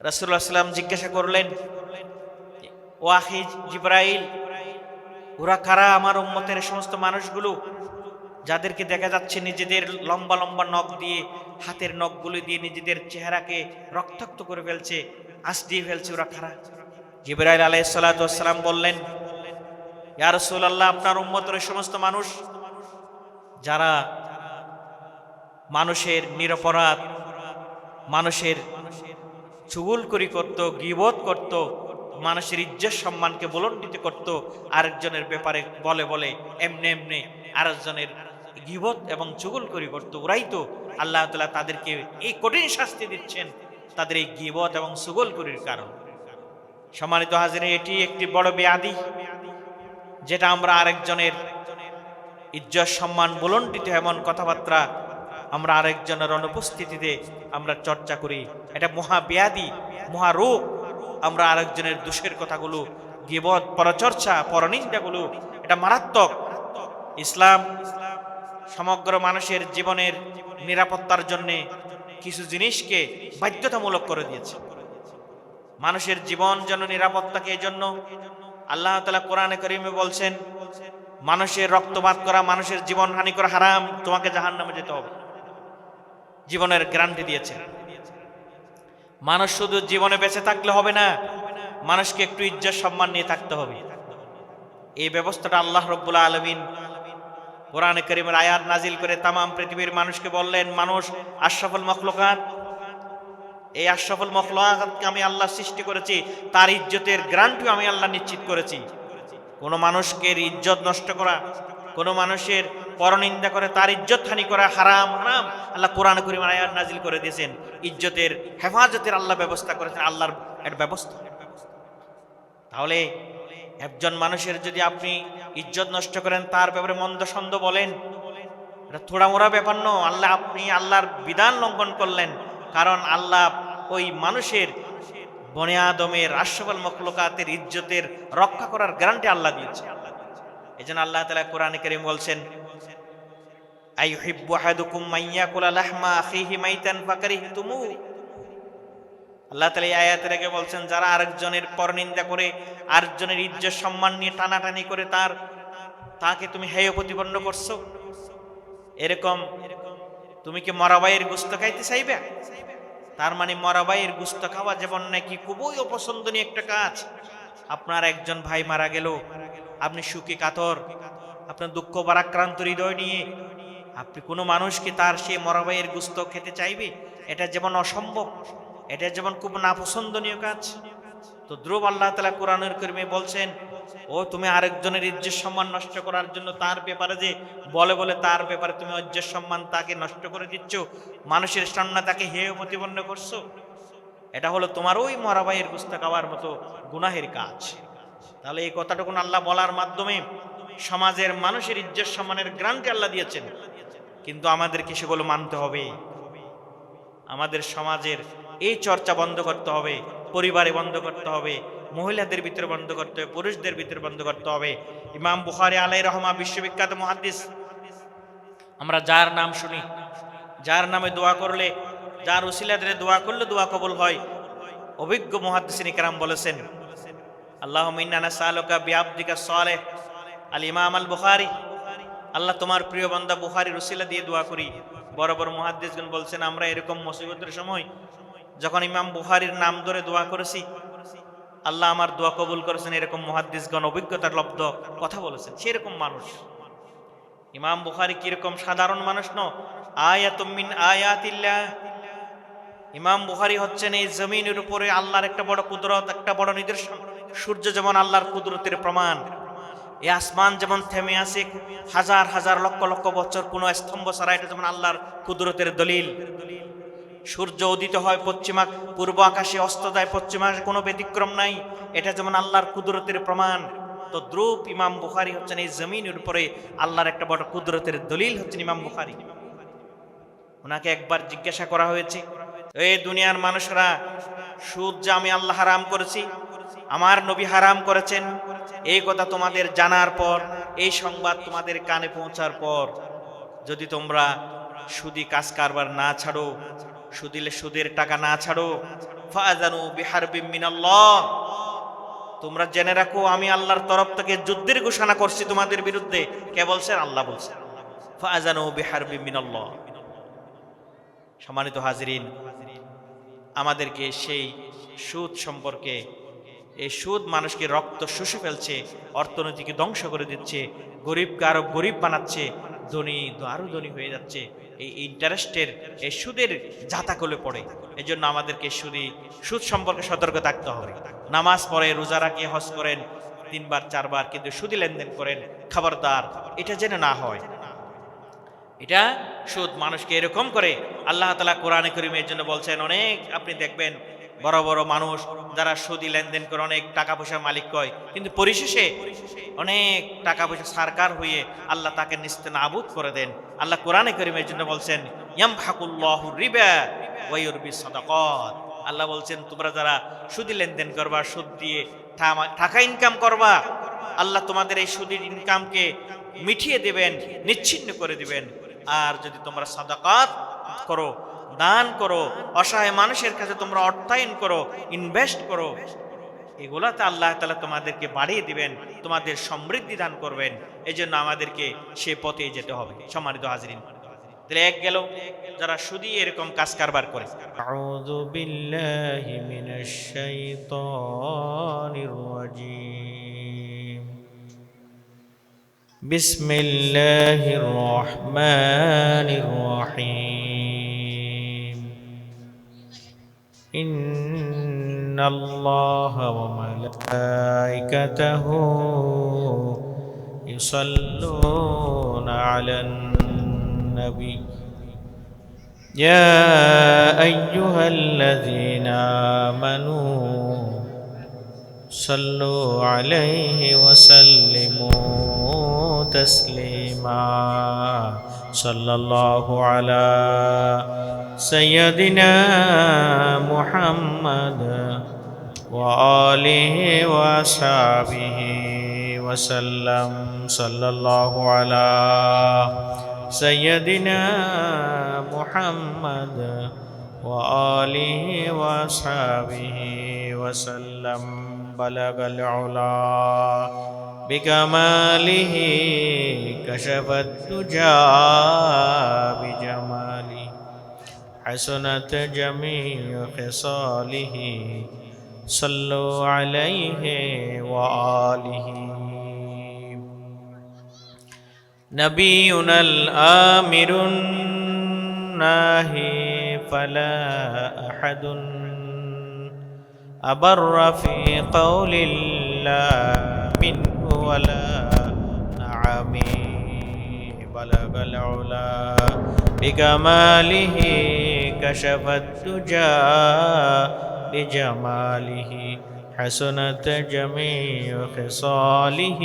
রাসূলুল্লাহ সাল্লাল্লাহু আলাইহি ওয়াসাল্লাম জিজ্ঞাসা করলেন, ও আখি জিবরাইল, ওরা কারা আমার উম্মতের সমস্ত মানুষগুলো যাদেরকে দেখা যাচ্ছে নিজেদের লম্বা লম্বা নখ দিয়ে, হাতের নখগুলো দিয়ে নিজেদের চেহারাকে রক্তাক্ত করে ফেলছে, আঁচ দিয়ে ফেলছে, ওরা কারা? জিবরাইল আলাইহিস সালাতু ওয়াস সালাম বললেন, ইয়া রাসূলুল্লাহ, আপনার উম্মতের সমস্ত মানুষ যারা মানুষের নিরপরাধ, মানুষের চুগলখড়ি করত, গীবত করত, মানুষের ইজ্জত সম্মানকে বুলন্ডিত করত, আরেকজনের ব্যাপারে বলে বলে এমনি এমনি আরেকজনের গীবত এবং চুগলখড়ি করত, ওরাই তো আল্লাহ তাআলা তাদেরকে এই কঠিন শাস্তি দিচ্ছেন তাদের এই গীবত এবং চুগলখড়ির কারণ। সম্মানিত হাজিরিন, এটি একটি বড় ব্যাধি, যেটা আমরা আরেকজনের ইজ্জত সম্মান বুলন্ডিত এমন কথাবার্তা আমরা আরেকজনের অনুপস্থিতিতে আমরা চর্চা করি। এটা মহাব্যাধি, মহারোগ। আমরা আরেকজনের দোষের কথাগুলো, গীবত, পরচর্চা, পরনিন্দাগুলো, এটা মারাত্মক। ইসলাম সমগ্র মানুষের জীবনের নিরাপত্তার জন্য কিছু জিনিসকে বাধ্যতামূলক করে দিয়েছে। মানুষের জীবন যেন নিরাপদ থাকে, এই জন্য আল্লাহ তাআলা কোরআনে কারীমে বলছেন, মানুষের রক্তপাত করা, মানুষের জীবন হানি করা হারাম, তোমাকে জাহান্নামে যেতে হবে। জীবনের গ্যারান্টি দিয়েছেন। মানুষ শুধু জীবনে বেঁচে থাকলে হবে না, মানুষকে একটু ইজ্জত সম্মান নিয়ে থাকতে হবে। এই ব্যবস্থাটা আল্লাহ রাব্বুল আলামিন কোরআনে কারীমের আয়াত নাজিল করে তাম পৃথিবীর মানুষকে বললেন, মানুষ আশরাফুল মাখলুকাত, এই আশরাফুল মাখলুকাতকে আমি আল্লাহ সৃষ্টি করেছি, তার ইজ্জতের গ্যারান্টিও আমি আল্লাহ নিশ্চিত করেছি। কোনো মানুষকে ইজ্জত নষ্ট করা, কোনো মানুষের পরনিন্দা করে তার ইজ্জত হানি করা হারাম, হারাম। আল্লাহ কোরআনে কারীমে আয়াত নাজিল করে দিয়েছেন, ইজ্জতের হেফাজতের আল্লাহ ব্যবস্থা করেছেন, আল্লাহর একটা ব্যবস্থা। তাহলে একজন মানুষের যদি আপনি ইজ্জত নষ্ট করেন, তার ব্যাপারে মন্দ সন্দ বলেন, এটা থোড়া মোড়া ব্যাপার নয়। আল্লাহ, আপনি আল্লাহর বিধান লঙ্ঘন করলেন, কারণ আল্লাহ ওই মানুষের বনে আদমের আশরাফুল মাখলুকাতের ইজ্জতের রক্ষা করার গ্যারান্টি আল্লাহ দিয়েছে। এজন্য আল্লাহ তাআলা কোরআনে কারীম বলছেন, আইয়ুহিব্বু আহাদুকুম মাইয়াকুলা লাহমা আখিহি মাইতান ফাকারিহতুমু। আল্লাহ তাআলা এই আয়াতের আগে বলছেন, যারা আরেকজনের পরনিন্দা করে, আরেকজনের ইজ্জত সম্মান নিয়ে টানাটানি করে তাকে তুমি হেয় প্রতিপন্ন করছো, এরকম তুমি কি মরাবাইয়ের গোশত খাইতে চাইবে? তার মানে মরাবাইয়ের গোশত খাওয়া যেমন নাকি খুবই অপছন্দনীয় একটা কাজ। আপনার একজন ভাই মারা গেল, আপনি সুখী কাতর, আপনার দুঃখ ভারাক্রান্ত হৃদয় নিয়ে আপনি কোনো মানুষকে তার সেই মরাবাইয়ের গোশত খেতে চাইবে? এটা যেমন অসম্ভব, এটা যেমন খুব নাপছন্দনীয় কাজ। তো ধ্রুব আল্লাহ তাআলা কোরআনের কারীমে বলছেন, ও তুমি আরেকজনের ইজ্জত সম্মান নষ্ট করার জন্য তার ব্যাপারে যে বলে বলে তার ব্যাপারে তুমি ইজ্জত সম্মান তাকে নষ্ট করে দিচ্ছ, মানুষের সামনে তাকে হেয় প্রতিপন্ন করছো, এটা হলো তোমার ওই মরাবাইয়ের গোশত খাওয়ার মতো গুনাহের কাজ। তাহলে এই কথাটুকু আল্লাহ বলার মাধ্যমে সমাজের মানুষের ইজ্জত সম্মানের গ্যারান্টি আল্লাহ দিয়েছেন। কিন্তু আমাদেরকে সেগুলো মানতে হবে। আমাদের সমাজের এই চর্চা বন্ধ করতে হবে, পরিবারে বন্ধ করতে হবে, মহিলাদের ভিতরে বন্ধ করতে হবে, পুরুষদের ভিতরে বন্ধ করতে হবে। ইমাম বুখারী আলাইহির রহমা বিশ্ববিখ্যাত মুহাদ্দিস, আমরা যার নাম শুনি, যার নামে দোয়া করলে, যার উসিলাতে দোয়া করলে দোয়া কবুল হয়, অভিজ্ঞ মুহাদ্দিসিন ইকরাম বলেছেন, আল্লাহুম্মা ইন্না নাসআলুকা বিআবদিকা সালেহ আল ইমাম আল বুখারী, আল্লাহ তোমার প্রিয় বান্দা বুখারীর উসিলা দিয়ে দোয়া করি। বড় বড় মুহাদ্দিসগণ বলছেন, আমরা এরকম মুসিবতের সময় যখন ইমাম বুখারীর নাম ধরে দোয়া করেছি, আল্লাহ আমার দোয়া কবুল করেছেন। এরকম মুহাদ্দিসগণ অভিজ্ঞতার লব্ধ কথা বলেছেন। সেরকম মানুষ ইমাম বুখারী কিরকম সাধারণ মানুষ ন, আয়াতুম মিন আয়াতিল্লাহ। ইমাম বুখারী হচ্ছেন এই জমিনের উপরে আল্লাহর একটা বড় কুদরত, একটা বড় নিদর্শন। সূর্য যেমন আল্লাহর কুদরতের প্রমাণ, এই আসমান যেমন থেমে আছে হাজার হাজার লক্ষ লক্ষ বছর কোনো স্তম্ভ ছাড়া, এটা যেমন আল্লাহর কুদরতের দলিল। সূর্য উদিত হয় পশ্চিমা, পূর্ব আকাশে অস্ত যায় পশ্চিমা, কোনো ব্যতিক্রম নাই, এটা যেমন আল্লাহর কুদরতের প্রমাণ। তো দ্রুপ ইমাম বুখারী হচ্ছেন এই জমিনের উপরে আল্লাহর একটা বড় কুদরতের দলিল হচ্ছেন ইমাম বুখারী। ওনাকে একবার জিজ্ঞাসা করা হয়েছে, এই দুনিয়ার মানুষরা, সুদ যে আমি আল্লাহ হারাম করেছি, আমার নবী হারাম করেছেন, এই কথা তোমাদের জানার পর, এই সংবাদ তোমাদের কানে পৌঁছার পর, যদি তোমরা সুদি কাজ কারবার না ছাড়ো, সুদিলে সুদের টাকা না ছাড়ো, ফাআযানু বিহারবিম মিনাল্লাহ, তোমরা জেনে রাখো আমি আল্লাহর তরফ থেকে যুদ্ধের ঘোষণা করছি তোমাদের বিরুদ্ধে। কে বলছেন? আল্লাহ বলছেন। ফাআযানু বিহারবিম মিনাল্লাহ। সম্মানিত হাজিরিন, আমাদেরকে সেই সুদ সম্পর্কে, এই সুদ মানুষকে রক্ত শুষে ফেলছে, অর্থনীতিকে ধ্বংস করে দিচ্ছে, গরিবকে আরো গরিব বানাচ্ছে, ধনী আরো ধনী হয়ে যাচ্ছে, এই ইন্টারেস্টের, এই সুদের জাতাকলে পড়ে। এই জন্য আমাদেরকে সুদ সম্পর্কে সতর্ক থাকতে হবে। নামাজ পড়ে, রোজা রাখে, হজ করেন 3 বার 4 বার, কিন্তু সুদী লেনদেন করেন, খবরদার এটা যেন না হয়। এটা সুদ মানুষকে এরকম করে। আল্লাহ তাআলা কোরআনে কারীমের জন্য বলছেন, অনেক আপনি দেখবেন বড় বড় মানুষ যারা সুদী লেনদেন করে অনেক টাকা পয়সার মালিক হয়, কিন্তু পরিশেষে অনেক টাকা পয়সা সরকার হয়ে আল্লাহ তাকে নিস্তেনাবুদ করে দেন। আল্লাহ কোরআনে কারীমের জন্য বলছেন, ইয়ামহাকুল্লাহু রিবা ওয়া ইউরবিস সাদাকাত। আল্লাহ বলছেন, তোমরা যারা সুদী লেনদেন করবা, সুদ দিয়ে টাকা ইনকাম করবা, আল্লাহ তোমাদের এই সুদের ইনকামকে মিটিয়ে দেবেন, নিচ্ছিন্ন করে দিবেন। আর যদি তোমরা সাদাকাত করো, দান করো, অসহায় মানুষের কাছে তোমরা অর্থায়ন করো, ইনভেস্ট করো, এগুলাতে আল্লাহ তাআলা তোমাদেরকে বাড়িয়ে দিবেন, তোমাদের সমৃদ্ধি দান করবেন। এই জন্য আমাদেরকে সে পথে যেতে হবে। সম্মানিত হাজিরিন, তাহলে এক গেল যারা সুদী এরকম কাজ কারবার করে। আউযু বিল্লাহি মিনাশ শাইতানির রাজীম। বিসমিল্লাহির রহমানির রহিম। ইন্নাল্লাহা ওয়া মালাইকাতাহু ইউসাল্লুনা আলান নবী يا أيها الذين آمنوا صلوا عليه وسلموا تسليما صلى الله على سيدنا محمد وآله وصحبه وسلم صلى الله على سيدنا محمد وآله وصحبه وسلم بلغ العلا بكماله كشف الدجى بجماله حسنت جميع خصاله صلوا عليه وآله. نبينا الآمر الناهي فلا أحد أبر في قول الله منه ولا نعم بلغ العلا بكماله كشف الدجى بجماله حسنت جميع خصاله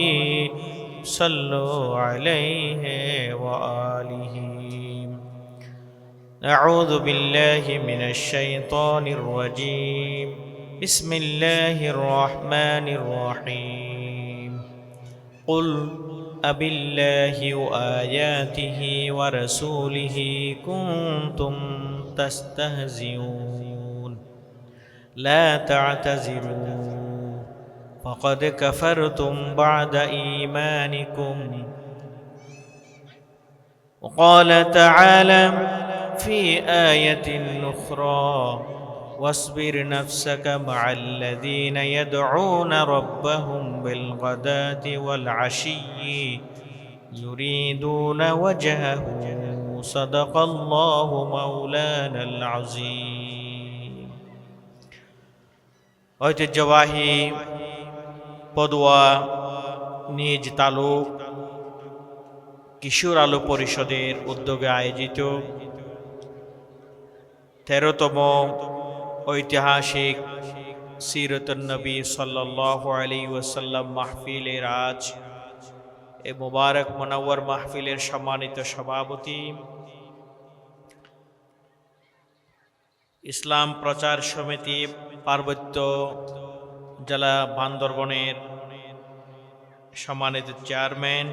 صلوا عليه وآله. أعوذ بالله من الشيطان الرجيم. بسم الله الرحمن الرحيم. قل أبالله وآياته ورسوله كنتم تستهزئون لا تعتذروا فقد كفرتم بعد إيمانكم. وقال تعالى في آية أخرى واصبر نفسك مع الذين يدعون ربهم بالغداة والعشي يريدون وجهه صدق الله مولانا العظيم. ঐতিহ্যবাহী পদুয়া নিজ তালুক কিশোর আলো পরিষদের উদ্যোগে আয়োজিত 13তম ঐতিহাসিক সিরাতুন নবী সাল্লাল্লাহু আলাইহি ওয়াসাল্লাম মাহফিলের আজ এই মুবারক মুনাওয়ার মাহফিলের সম্মানিত সভাপতি, ইসলাম প্রচার সমিতি পার্বত্য জেলা বান্দরবনের সম্মানিত চেয়ারম্যান,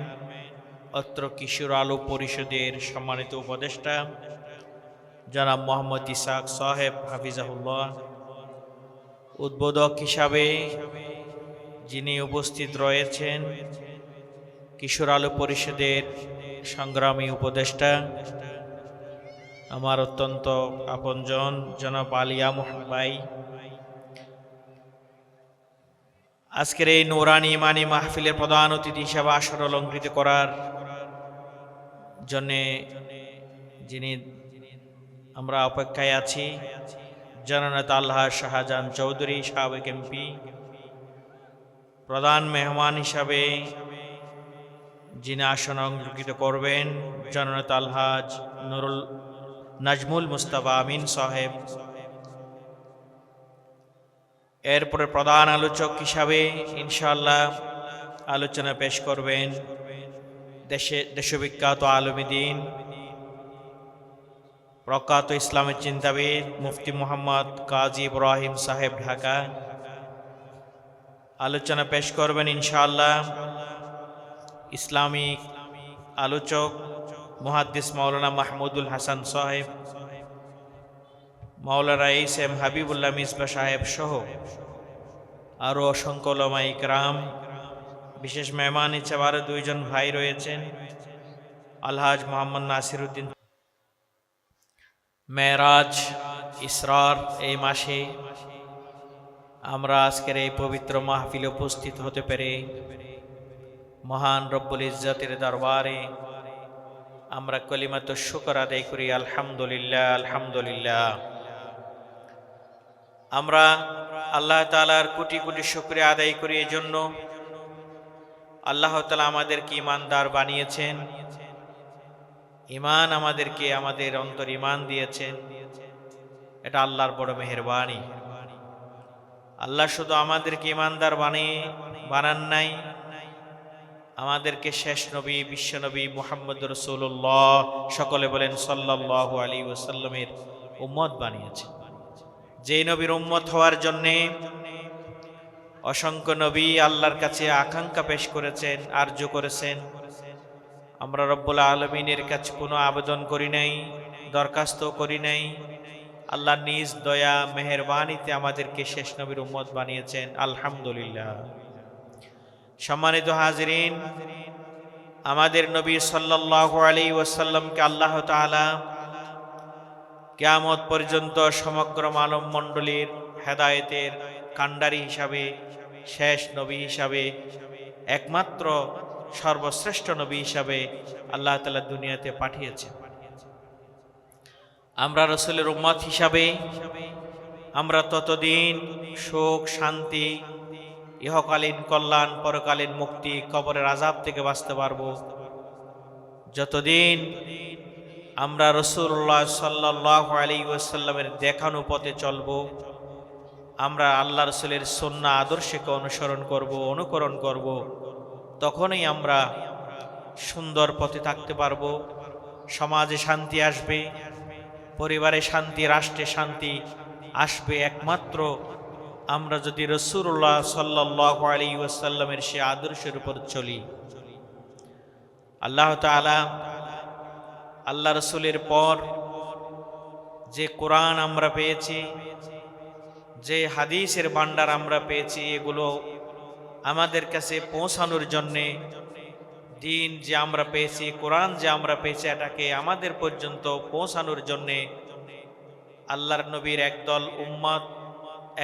অত্র কিশোর আলো পরিষদের সম্মানিত উপদেষ্টা, জনাব মোহাম্মদ ইসাক সাহেব হাফিজাহুল্লাহ, উদ্বোধক হিসাবে যিনি উপস্থিত রয়েছেন কিশোর আলো পরিষদের সংগ্রামী উপদেষ্টা আমার অত্যন্ত আপনজন জনাব আলিয়া ভাই, আজকের এই নূরানি ইমানি মাহফিলের প্রধান অতিথি হিসাবে আসর অলঙ্কৃত করার জন্যে যিনি আমরা অপেক্ষায় আছি, জননেতা আল্লাহ শাহজাহান চৌধুরী সাবেক এমপি, প্রধান মেহমান হিসাবে যিনি আসন অলঙ্কৃত করবেন জননেতা আলহাজ নাজমুল মুস্তাফা আমিন সাহেব, এরপরে প্রধান আলোচক হিসাবে ইনশাআল্লাহ আলোচনা পেশ করবেন দেশবিখ্যাত আলেম দ্বীন, প্রখ্যাত ইসলামের চিন্তাবিদ মুফতি মোহাম্মদ কাজী ইব্রাহিম সাহেব ঢাকা। আলোচনা পেশ করবেন ইনশাআল্লাহ ইসলামিক আলোচক মুহাদ্দিস মাওলানা মাহমুদুল হাসান সাহেব, মাওলানা এইচ এম হাবিবুল্লাহ মিসবাহ সাহেব সহ আরও অসংখ্য উলামা ইকরাম। বিশেষ মেহমান হিসেবে আরও দুইজন ভাই রয়েছেন, আলহাজ মোহাম্মদ নাসিরউদ্দিন। মেরাজ ইসরার এই মাসে আমরা আজকের এই পবিত্র মাহফিলে উপস্থিত হতে পেরে মহান রব্বুল ইজ্জতের দরবারে আমরা কলিমাত শুকর আদায় করি, আলহামদুলিল্লাহ আলহামদুলিল্লাহ। আমরা আল্লাহ তাআলার কোটি কোটি শুকরিয়া আদায় করি এই জন্য আল্লাহ তাআলা আমাদেরকে ঈমানদার বানিয়েছেন, ঈমান আমাদেরকে আমাদের অন্তর ঈমান দিয়েছেন, এটা আল্লাহর বড় মেহেরবানি। আল্লাহ শুধু আমাদেরকে ঈমানদার বানান নাই, আমাদেরকে শেষ নবী বিশ্বনবী মুহাম্মদ রাসূলুল্লাহ, সকলে বলেন সাল্লাল্লাহু আলাইহি ওয়াসাল্লামের উম্মত বানিয়েছেন। যেই নবীর উম্মত হওয়ার জন্যে অসংখ্য নবী আল্লাহর কাছে আকাঙ্ক্ষা পেশ করেছেন, আরজ করেছেন। আমরা রব্বুল আলামিনের কাছে কোনো আবেদন করি নাই, দরখাস্ত করি নাই, আল্লাহ নিজ দয়া মেহেরবানিতে আমাদেরকে শেষ নবীর উম্মত বানিয়েছেন, আলহামদুলিল্লাহ। সম্মানিত হাজিরিন, আমাদের নবী সাল্লাল্লাহু আলাইহি ওয়াসাল্লামকে আল্লাহ তাআলা কিয়ামত পর্যন্ত সমগ্র মানব মণ্ডলীর হেদায়েতের কাণ্ডারী হিসাবে, শেষ নবী হিসাবে, একমাত্র সর্বশ্রেষ্ঠ নবী হিসাবে আল্লাহ তাআলা দুনিয়াতে পাঠিয়েছেন। আমরা রাসূলের উম্মত হিসাবে আমরা ততদিন সুখ শান্তি, ইহকালীন কল্যাণ, পরকালীন মুক্তি, কবরের আযাব থেকে বাঁচতে পারবো যতদিন আমরা রাসূলুল্লাহ সাল্লাল্লাহু আলাইহি ওয়াসাল্লামের দেখানো পথে চলব, আমরা আল্লাহ রাসূলের সুন্নাহ আদর্শকে অনুসরণ করব, অনুকরণ করব, তখনই আমরা সুন্দর পথে থাকতে পারবো। সমাজে শান্তি আসবে, পরিবারে শান্তি, রাষ্ট্রে শান্তি আসবে একমাত্র আমরা যদি রাসূলুল্লাহ সাল্লাল্লাহু আলাইহি ওয়াসাল্লামের সে আদর্শের উপর চলি। আল্লাহ তাআলা আল্লাহ রাসূলের পর যে কোরআন আমরা পেয়েছি, যে হাদিসের ভান্ডার আমরা পেয়েছি, এগুলো আমাদের কাছে পৌঁছানোর জন্যে, দিন যে আমরা পেয়েছি, কোরআন যে আমরা পেয়েছি, এটাকে আমাদের পর্যন্ত পৌঁছানোর জন্যে আল্লাহর নবীর একদল উম্মত,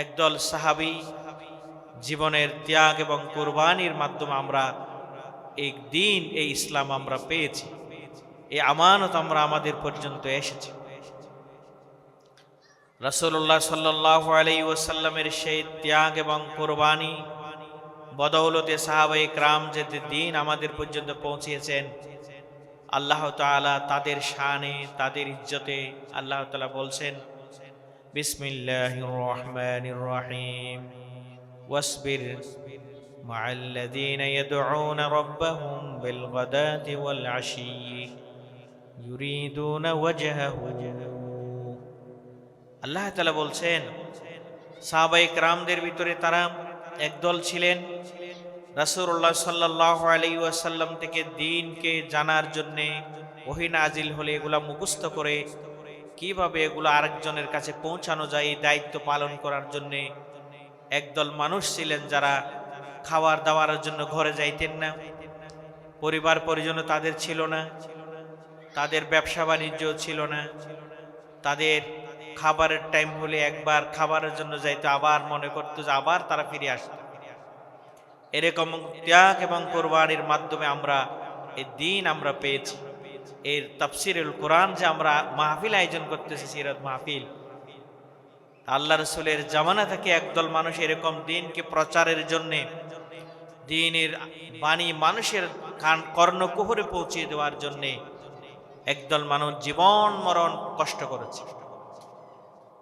একদল সাহাবী জীবনের ত্যাগ এবং কুরবানির মাধ্যমে আমরা এই দিন, এই ইসলাম আমরা পেয়েছি, এই আমানত আমরা আমাদের পর্যন্ত এসেছি। রাসূলুল্লাহ সাল্লাল্লাহু আলাইহি ওয়াসাল্লামের সেই ত্যাগ এবং কুরবানি বদৌলতে সাহাবায়ে কেরাম যে দিন আমাদের পর্যন্ত পৌঁছিয়েছেন, আল্লাহ তাআলা তাদের শানে, তাদের ইজ্জতে আল্লাহ তাআলা বলছেন, বিসমিল্লাহির রহমানির রহিম, ওয়াসবির মা'আল্লাযীনা ইয়াদউনা রাব্বাহুম বিল গাদাতি ওয়াল আশিয়্যি ইউরিদুনা ওয়াজহাহু। আল্লাহ তাআলা বলছেন, সাহাবায়ে কেরামদের ভিতরে তারা একদল ছিলেন রাসূলুল্লাহ সাল্লাল্লাহু আলাইহি ওয়াসাল্লাম থেকে দ্বীনকে জানার জন্যে ওহী নাজিল হলে এগুলা মুখস্থ করে কিভাবে এগুলো আরেকজনের কাছে পৌঁছানো যায় এই দায়িত্ব পালন করার জন্যে একদল মানুষ ছিলেন যারা খাবার দাবারের জন্য ঘরে যাইতেন না, পরিবার পরিজন তাদের ছিল না, তাদের ব্যবসা বাণিজ্য ছিল না, তাদের খাবারের টাইম হলে একবার খাবারের জন্য যাইতো, আবার মনে করতো যে আবার তারা ফিরে আসতো। এরকম ত্যাগ এবং কোরবানির মাধ্যমে আমরা এই দিন আমরা পেয়েছি। এর তাফসিরুল কোরআন যে আমরা মাহফিল আয়োজন করতেছি, সিরাত মাহফিল, আল্লাহ রসুলের জামানা থেকে একদল মানুষ এরকম দিনকে প্রচারের জন্যে, দিনের বাণী মানুষের কর্ণকুহরে পৌঁছে দেওয়ার জন্যে একদল মানুষ জীবন মরণ কষ্ট করেছে।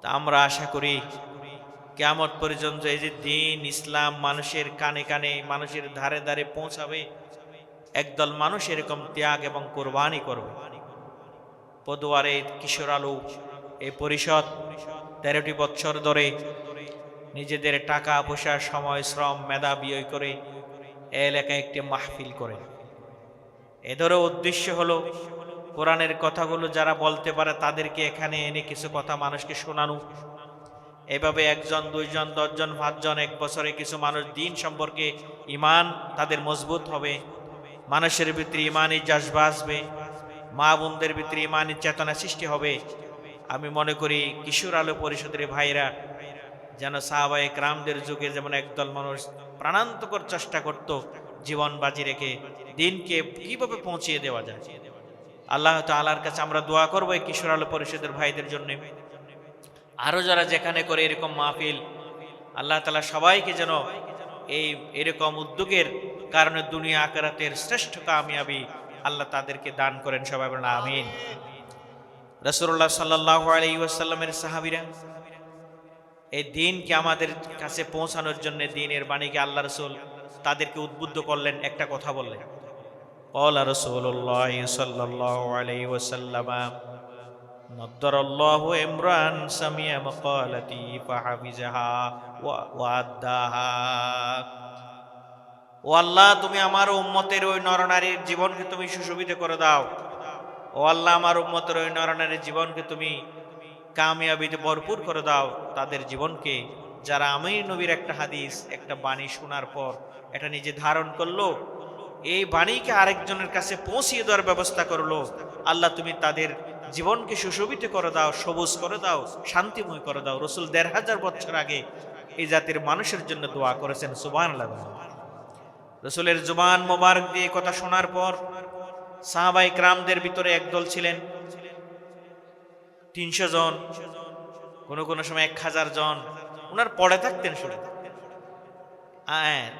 তা আমরা আশা করি কিয়ামত পর্যন্ত এই যে দিন ইসলাম মানুষের কানে কানে, মানুষের ধারে ধারে পৌঁছাবে, একদল মানুষ এরকম ত্যাগ এবং কোরবানি করবে। পদুয়ারে কিশোর আলো এই পরিষদ 13টি বছর ধরে নিজেদের টাকা পয়সা, সময়, শ্রম, মেধা ব্যয় করে এলাকায় একটি মাহফিল করে। এদেরও উদ্দেশ্য হলো কোরআনের কথাগুলো যারা বলতে পারে তাদেরকে এখানে এনে কিছু কথা মানুষকে শোনানো। এভাবে 1 জন 2 জন 10 জন 5 জন, 1 বছরে কিছু মানুষ দিন সম্পর্কে ঈমান তাদের মজবুত হবে, মানুষের ভিতরে ঈমানি জজবা আসবে, মা বোনদের ভিতরে ঈমানি চেতনা সৃষ্টি হবে। আমি মনে করি কিশোর আলো পরিষদের ভাইরা যেন সাহাবায়ে কেরামদের যুগে যেমন একদল মানুষ প্রাণান্তকর চেষ্টা করত জীবন বাজি রেখে দিনকে কিভাবে পৌঁছিয়ে দেওয়া যায়। আল্লাহ তাআলার কাছে আমরা দোয়া করবো এই কিশোর আলো পরিষদের ভাইদের জন্য, আরো যারা যেখানে করে এরকম মাহফিল, আল্লাহ তাআলা সবাইকে যেন এই এরকম উদ্যোগের কারণে দুনিয়া আখিরাতের শ্রেষ্ঠ কামিয়াবি আল্লাহ তাদেরকে দান করেন। সবাই বলেন আমিন। রাসূলুল্লাহ সাল্লাল্লাহু আলাইহি ওয়াসাল্লামের সাহাবীরা এই দিনকে আমাদের কাছে পৌঁছানোর জন্য, দিনের বাণীকে আল্লাহ রাসূল তাদেরকে উদ্বুদ্ধ করলেন, একটা কথা বললেন। ক্বালা রাসূলুল্লাহ সাল্লাল্লাহু আলাইহি ওয়াসাল্লাম নদ্দারাল্লাহু ইমরান সামিয়া মাকালাতি ফাহাফিজাহা ওয়া আদ্দাহা। ও আল্লাহ, তুমি আমার উম্মতের ওই নরনারীর জীবনকে তুমি সুশোভিত করে দাও। ও আল্লাহ, আমার উম্মতের ওই নরনারীর জীবনকে তুমি কামিয়াবিতে ভরপুর করে দাও। তাদের জীবনকে যারা আমি নবীর একটা হাদিস, একটা বাণী শোনার পর এটা নিজে ধারণ করলো, এই বাণীকে আরেকজনের কাছে পৌঁছিয়ে দেওয়ার ব্যবস্থা করলো, আল্লাহ তুমি তাদের জীবনকে সুশোভিত করে দাও, সবুজ করে দাও, শান্তিময় করে দাও। রাসূল ১৫০০ বছর আগে এই জাতির মানুষের জন্য দোয়া করেছেন। সুবহানাল্লাহ। রাসূলের জুবান মোবারক দিয়ে কথা শোনার পর সাহাবায়ে কেরামদের ভিতরে একদল ছিলেন ৩০০ জন, কোনো সময় ১০০০ জন, ওনারা পড়ে থাকতেন শুনে।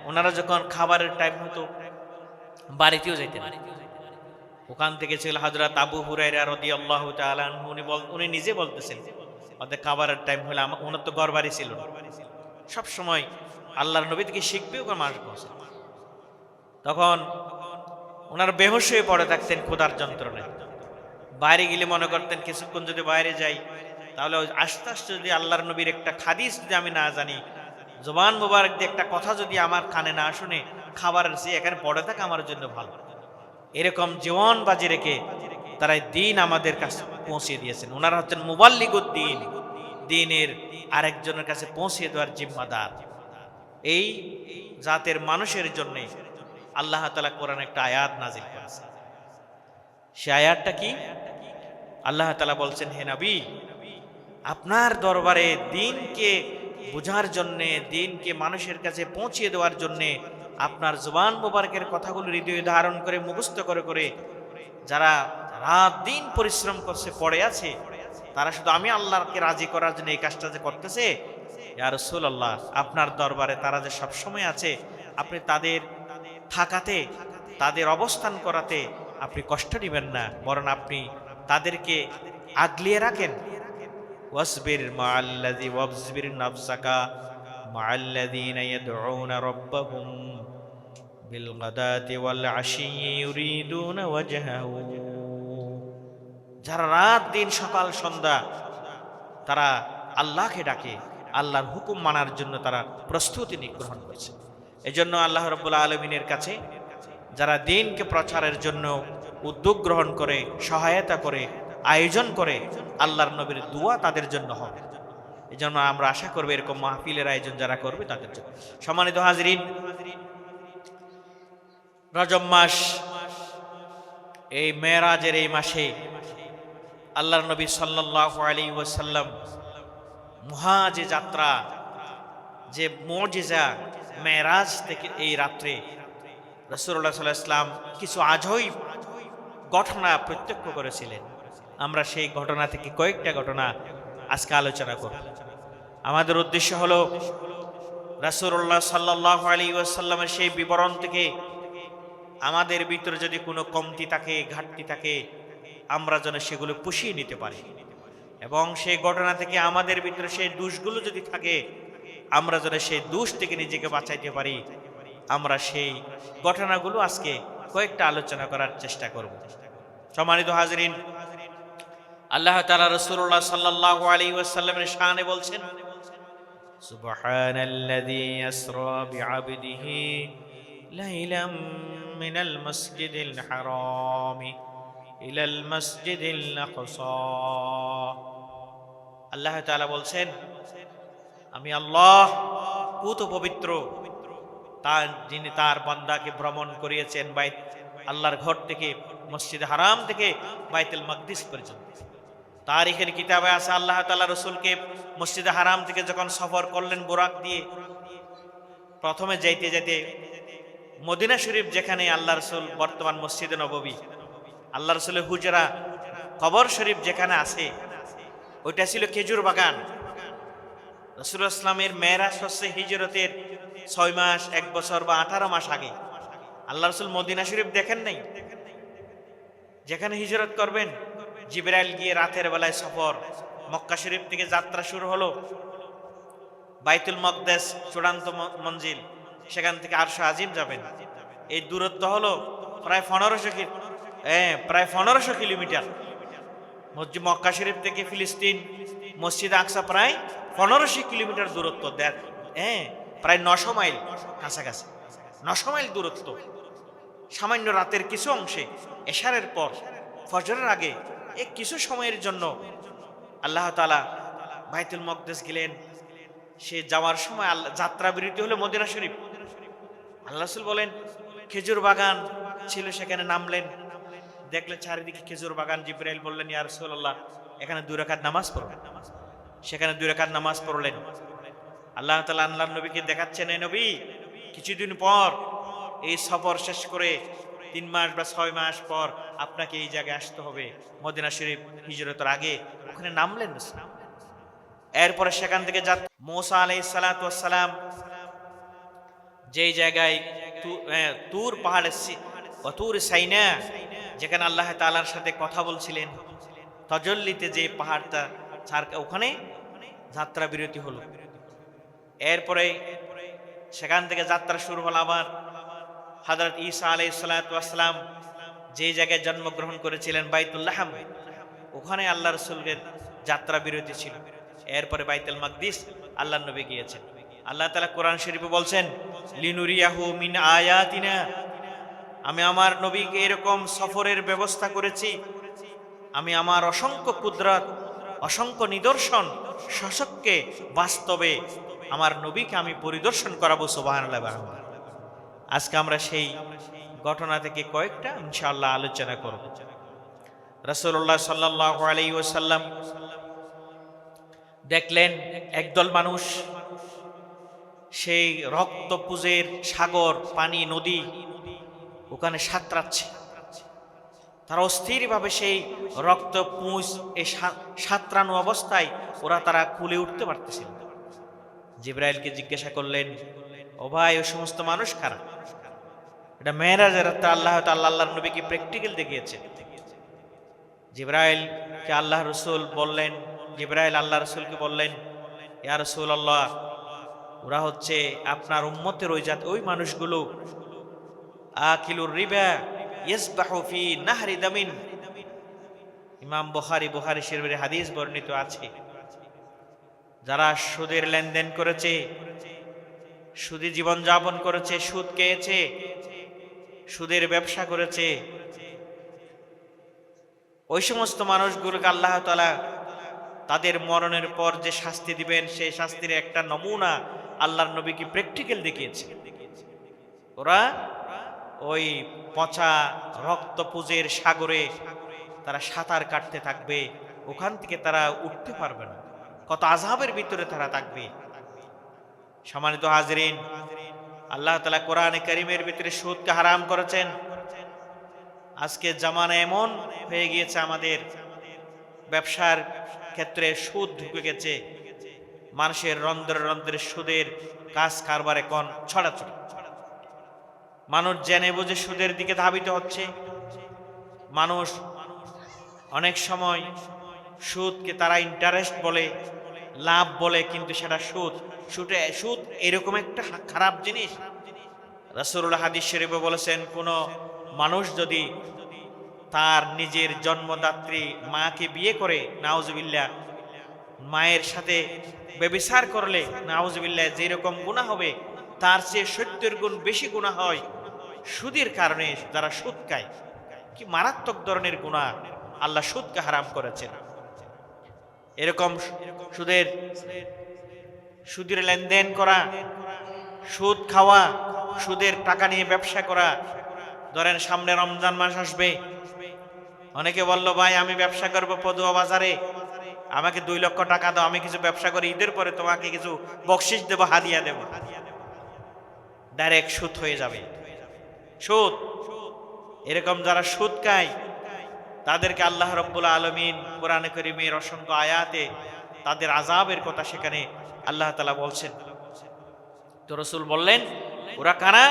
ওনারা যখন খাবারের টাইম হতো বাড়িতেও যাইতেন। ওখান থেকে ছিল হযরত আবু হুরায়রা রাদিয়াল্লাহু তাআলা আনহু, উনি নিজে বলতেছেন ওদের খাবারের টাইম হলে, ওনার তো ঘর বাড়ি ছিল না, সব সময় আল্লাহর নবী থেকে শিখবেও মানুষ বসে। তখন ওনারা বেহুশ হয়ে পড়ে থাকতেন ক্ষুধার যন্ত্রণায়। বাইরে গেলে মনে করতেন কিছুক্ষণ যদি বাইরে যাই তাহলে আস্তে আস্তে যদি আল্লাহর নবীর একটা হাদিস যদি আমি না জানি, জবান মোবারক দিয়ে একটা কথা যদি আমার কানে না শুনে, খাবারের চেয়ে এখানে পড়ে থাকা আমার জন্য ভালো। এরকম জীবন বাজি রেখে তারা দিন আমাদের কাছে পৌঁছে দিয়েছেন। ওনারা হচ্ছেন মুবাল্লিগুদ্দিন, দিনের আরেকজনের কাছে পৌঁছে দেওয়ার জিম্মাদার। এই জাতের মানুষের জন্য আল্লাহ তাআলা কোরআনে একটা আয়াত নাজিল করেছেন। সে আয়াতটা কি? আল্লাহ তাআলা বলছেন, হে নবী, আপনার দরবারে দিনকে বোঝার জন্যে, দিনকে মানুষের কাছে পৌঁছে দেওয়ার জন্যে আপনার জুবান মোবারকের কথাগুলো হৃদয়ে ধারণ করে মুখস্থ করে করে যারা রাত দিন পরিশ্রম করছে, পড়ে আছে, তারা শুধু আমি আল্লাহকে রাজি করার জন্য এই কাজটা যে করতেছে, ইয়া রাসূলুল্লাহ, আপনার দরবারে তারা যে সবসময় আছে, আপনি তাদের থাকাতে, তাদের অবস্থান করাতে আপনি কষ্ট নেবেন না, বরং আপনি তাদেরকে আগলিয়ে রাখেন। ওয়াসবির মাআল্লাযী ওয়াসবির নাফসাকা মাআল্লাযীনা ইয়াদউনা রাব্বাহুম বিল গাদাতি ওয়াল আশিয়্যি ইউরিদুনা ওয়াজহাহু। যারা রাত দিন সকাল সন্ধ্যা তারা আল্লাহকে ডাকে, আল্লাহর হুকুম মানার জন্য তারা প্রস্তুতি গ্রহণ করছে। এজন্য আল্লাহ রাব্বুল আলামিনের কাছে যারা দিনকে প্রচারের জন্য উদ্যোগ গ্রহণ করে, সহায়তা করে, আয়োজন করে আল্লাহর নবীর দোয়া তাদের জন্য হবে। এই জন্য আমরা আশা করবো এরকম মাহফিলের আয়োজন যারা করবে তাদের জন্য। সম্মানিত হাজরিন, রজব মাস, এই মেরাজের এই মাসে আল্লাহর নবী সাল্লাল্লাহু আলাইহি ওয়াসাল্লাম মহা যে যাত্রা, যে মুজিজা, মেরাজ থেকে এই রাত্রে রাসূলুল্লাহ সাল্লাল্লাহু আলাইহি ওয়াসাল্লাম কিছু আজীব ঘটনা প্রত্যক্ষ করেছিলেন। আমরা সেই ঘটনা থেকে কয়েকটা ঘটনা আজকে আলোচনা করব। আমাদের উদ্দেশ্য হলো রাসূলুল্লাহ সাল্লাল্লাহু আলাইহি ওয়াসাল্লামের সেই বিবরণ থেকে আমাদের ভিতরে যদি কোনো কমতি থাকে, ঘাটতি থাকে, আমরা যেন সেগুলো পুষিয়ে নিতে পারি, এবং সেই ঘটনা থেকে আমাদের ভিতরে সেই দোষগুলো যদি থাকে, আমরা যেন সেই দোষ থেকে নিজেকে বাঁচাইতে পারি। আমরা সেই ঘটনাগুলো আজকে কয়েকটা আলোচনা করার চেষ্টা করব। সম্মানিত হাজরিন, আল্লাহ তাআলা রাসূলুল্লাহ সাল্লাল্লাহু আলাইহি ওয়াসাল্লামের শানে বলছেন, সুবহানাল্লাযী ইসরা বিআবদিহি লাইলাম মিনাল মাসজিদিল হারামি ইলাল মাসজিদিল আকসা। আল্লাহ তাআলা বলছেন, আমি আল্লাহ পুত পবিত্র, তার যিনি তার বান্দাকে ভ্রমণ করিয়েছেন আল্লাহর ঘর থেকে, মসজিদ হারাম থেকে বাইতুল মাকদিস পর্যন্ত। তারিখের কিতাবে আছে আল্লাহ তাআলা রাসূলকে মসজিদ হারাম থেকে যখন সফর করলেন বুরাক দিয়ে, প্রথমে যাইতে যাইতে মদিনা শরীফ, যেখানে আল্লাহ রাসূল বর্তমান মসজিদে নববী, আল্লাহ রাসূলের হুজরা কবর শরীফ যেখানে আছে, ওইটা ছিল খেজুর বাগান। রাসূলুল্লাহ ইসলামের মেরাজ হচ্ছে হিজরতের 6 মাস, 1 বছর বা 18 মাস আগে। আল্লাহ রাসূল মদিনা শরীফ দেখেন নাই। যেখানে হিজরত করবেন, জিবরাইল গিয়ে রাতের বেলায় সফর, মক্কা শরীফ থেকে যাত্রা শুরু হলো, বাইতুল মাকদিস চূড়ান্ত মঞ্জিল, সেখান থেকে আরশে আজিম যাবেন। এই দূরত্ব হলো প্রায় 1500 কিলোমিটার। মসজিদ মক্কা শরীফ থেকে ফিলিস্তিন মসজিদ আকসা প্রায় 1500 কিলোমিটার দূরত্ব, প্রায় 900 মাইল কাছাকাছি, 900 মাইল দূরত্ব। সামান্য রাতের কিছু অংশে এশারের পর ফজরের আগে এই কিছু সময়ের জন্য আল্লাহ তাআলা বাইতুল মাকদিস গেলেন। সে যাওয়ার সময় যাত্রা বিরতি হলো মদিনা শরীফ। আল্লাহ রাসূল বলেন, খেজুর বাগান ছিল, সেখানে নামলেন, দেখলেন চারিদিকে খেজুর বাগান। জিবরাইল বললেন, ইয়া রাসূলুল্লাহ, এখানে 2 রাকাত নামাজ পড়ুন। সেখানে 2 রাকাত নামাজ পড়লেন। আল্লাহ তাআলা আল্লাহর নবীকে দেখাচ্ছেন, এই নবী, কিছুদিন পর এই সফর শেষ করে 3 মাস বা 6 মাস পর আপনাকে এই জায়গায় আসতে হবে, মদিনা শরীফ হিজরতের আগে। ওখানে নামলেন। এরপরে সেখান থেকে মুসা আলাইহিস সালাতু ওয়াস সালাম যেই জায়গায় তুর পাহাড়ে, তুর সাইনা, যেখানে আল্লাহ তাআলার সাথে কথা বলছিলেন, তাজাল্লিতে যে পাহাড়টা, ওখানে যাত্রা বিরতি হলো। এরপরে সেখান থেকে যাত্রা শুরু হলো আবার হযরত ঈসা আলাইহিস সালাতু ওয়াস সালাম যে জায়গায় জন্মগ্রহণ করেছিলেন, বাইতুল লাহম, ওখানে আল্লাহ রাসূলের যাত্রা বিরতি ছিল। এরপরে বাইতুল মাকদিস আল্লাহর নবী গিয়েছেন। আল্লাহ তাআলা কোরআন শরীফে বলছেন, লিনুরিয়াহু মিন আয়াতিনা, আমি আমার নবীকে এরকম সফরের ব্যবস্থা করেছি, আমি আমার অসংখ্য কুদরত, অসংখ্য নিদর্শন সশক্কে বাস্তবে আমার নবীকে আমি পরিদর্শন করাবো। সুবহানাল্লাহ। আজকে আমরা সেই ঘটনা থেকে কয়েকটা ইনশাআল্লাহ আলোচনা করব। রাসূলুল্লাহ সাল্লাল্লাহু আলাইহি ওয়াসাল্লাম দেখলেন একদল মানুষ সেই রক্তপুজের সাগর, পানি, নদী, ওখানে সাঁতরাচ্ছে। তারা অস্থিরভাবে সেই রক্তপুঞ্জ এই সাঁতরানো অবস্থায় তারা কুলে উঠতে পারতেছিল। জিবরাইলকে জিজ্ঞাসা করলেন, ও ভাই, ওই সমস্ত মানুষ কারা? এটা মেরাজের রাতে আল্লাহ তাআলা আল্লাহর নবীকে প্র্যাকটিক্যাল দেখিয়েছেন। জিবরাইলকে আল্লাহ রাসূল বললেন, জিবরাইল আল্লাহ রাসূলকে বললেন, ইয়া রাসূলুল্লাহ, ওরা হচ্ছে আপনার উম্মতের ওই মানুষগুলো, আকিলুর রিবা ইয়াসবাহু ফি নাহরি দামিন। ইমাম বুখারী শরীফের হাদিস বর্ণিত আছে, যারা সুদের লেনদেন করেছে, সুদী জীবন যাপন করেছে, সুদ খেয়েছে, সুদের ব্যবসা করেছে, ওই সমস্ত মানুষগুলোকে আল্লাহ তাআলা তাদের মরণের পর যে শাস্তি দিবেন সেই শাস্তির একটা নমুনা আল্লাহর নবী কি প্র্যাকটিক্যাল দেখিয়েছে। ওরা ওই পচা রক্তপুজের সাগরে তারা সাঁতার কাটতে থাকবে, ওখান থেকে তারা উঠতে পারবে না, কত আযাবের ভিতরে তারা থাকবে। সম্মানিত হাজরিন, আল্লাহ তাআলা কোরআনে কারীমের ভিতরে সুদকে হারাম করেছেন। আজকে জামানা এমন হয়ে গিয়েছে, আমাদের ব্যবসার ক্ষেত্রে সুদ ঢুকে গেছে, মানুষের রন্ধ্রে রন্ধ্রে সুদের কাজ কারবার এখন ছড়াছড়ি। মানুষ জেনে বুঝে সুদের দিকে ধাবিত হচ্ছে। মানুষ অনেক সময় সুদকে তারা ইন্টারেস্ট বলে, লাভ বলে, কিন্তু সেটা সুদ এরকম একটা খারাপ জিনিস। রাসূলুল্লাহ হাদিস শরীফে বলেছেন, কোন মানুষ যদি তার নিজের জন্মদাত্রী মাকে বিয়ে করে, নাউজুবিল্লাহ, মায়ের সাথে ব্যভিচার করলে নাউজুবিল্লাহ যেরকম গুনাহ হবে, তার চেয়ে 70 গুণ বেশি গুনাহ হয় সুদের কারণে যারা সুদ খায়। কি মারাত্মক ধরনের গুনাহ আল্লাহ সুদকে হারাম করেছেন। এরকম সুদের লেনদেন করা, সুদ খাওয়া, সুদের টাকা নিয়ে ব্যবসা করা। ধরেন সামনে রমজান মাস আসবে, অনেকে বলল, ভাই আমি ব্যবসা করবো পদুয়া বাজারে, আমাকে 2 লক্ষ টাকা দাও, আমি কিছু ব্যবসা করি, ঈদের পরে তোমাকে কিছু বকশিশ দেব, হাদিয়া দেব। ডাইরেক্ট সুদ হয়ে যাবে। সুদ, এরকম যারা সুদ খায় তাদেরকে আল্লাহ রাব্বুল আলামিন কোরআনে কারীমের অসংখ্য আয়াতে তাদের আযাবের কথা সেখানে আল্লাহ তাআলা বলছেন। তো রাসূল বললেন, ওরা কারা?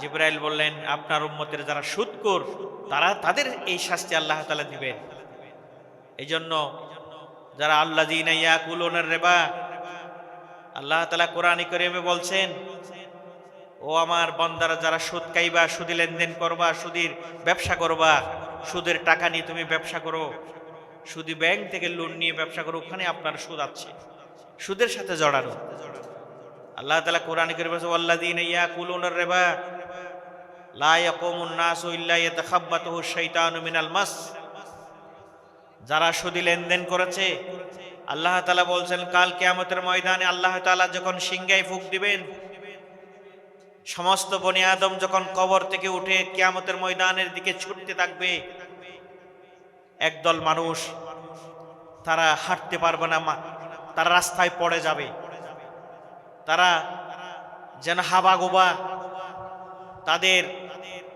জিবরাইল বললেন, আপনার উম্মতের যারা সুদখোর তাদের এই শাস্তি আল্লাহ তাআলা দিবেন। এই জন্য যারা আল্লাযীনা ইয়াকুলুনার রিবা, আল্লাহ তাআলা কোরআনে কারীমে বলছেন, ও আমার বান্দারা যারা সুদ খাইবা, সুদে লেনদেন করবা, সুদের ব্যবসা করবা, সুদের টাকা নিয়ে তুমি ব্যবসা করো, সুদি ব্যাংক থেকে লোন নিয়ে ব্যবসা করো, ওখানে আপনার সুদ আছে, সুদের সাথে জড়ানো। আল্লাহ তাআলা কোরআনে কারীমে বলেন, ওয়াল্লাযীনা ইয়াকুলুনার রিবা লা ইয়াকুমুন নাসু ইল্লা ইয়াতাখাব্বাতুহু শাইতানু মিনাল মাস। যারা সুদে লেনদেন করেছে, আল্লাহ তাআলা বলছেন কাল কিয়ামতের ময়দানে আল্লাহ তাআলা যখন সিংহায় ফুঁক দিবেন, সমস্ত বনি আদম যখন কবর থেকে উঠে কিয়ামতের ময়দানের দিকে ছুটতে থাকবে, একদল মানুষ তারা হাঁটতে পারবে না, তারা রাস্তায় পড়ে যাবে, তারা যেন হাবাগোবা, তাদের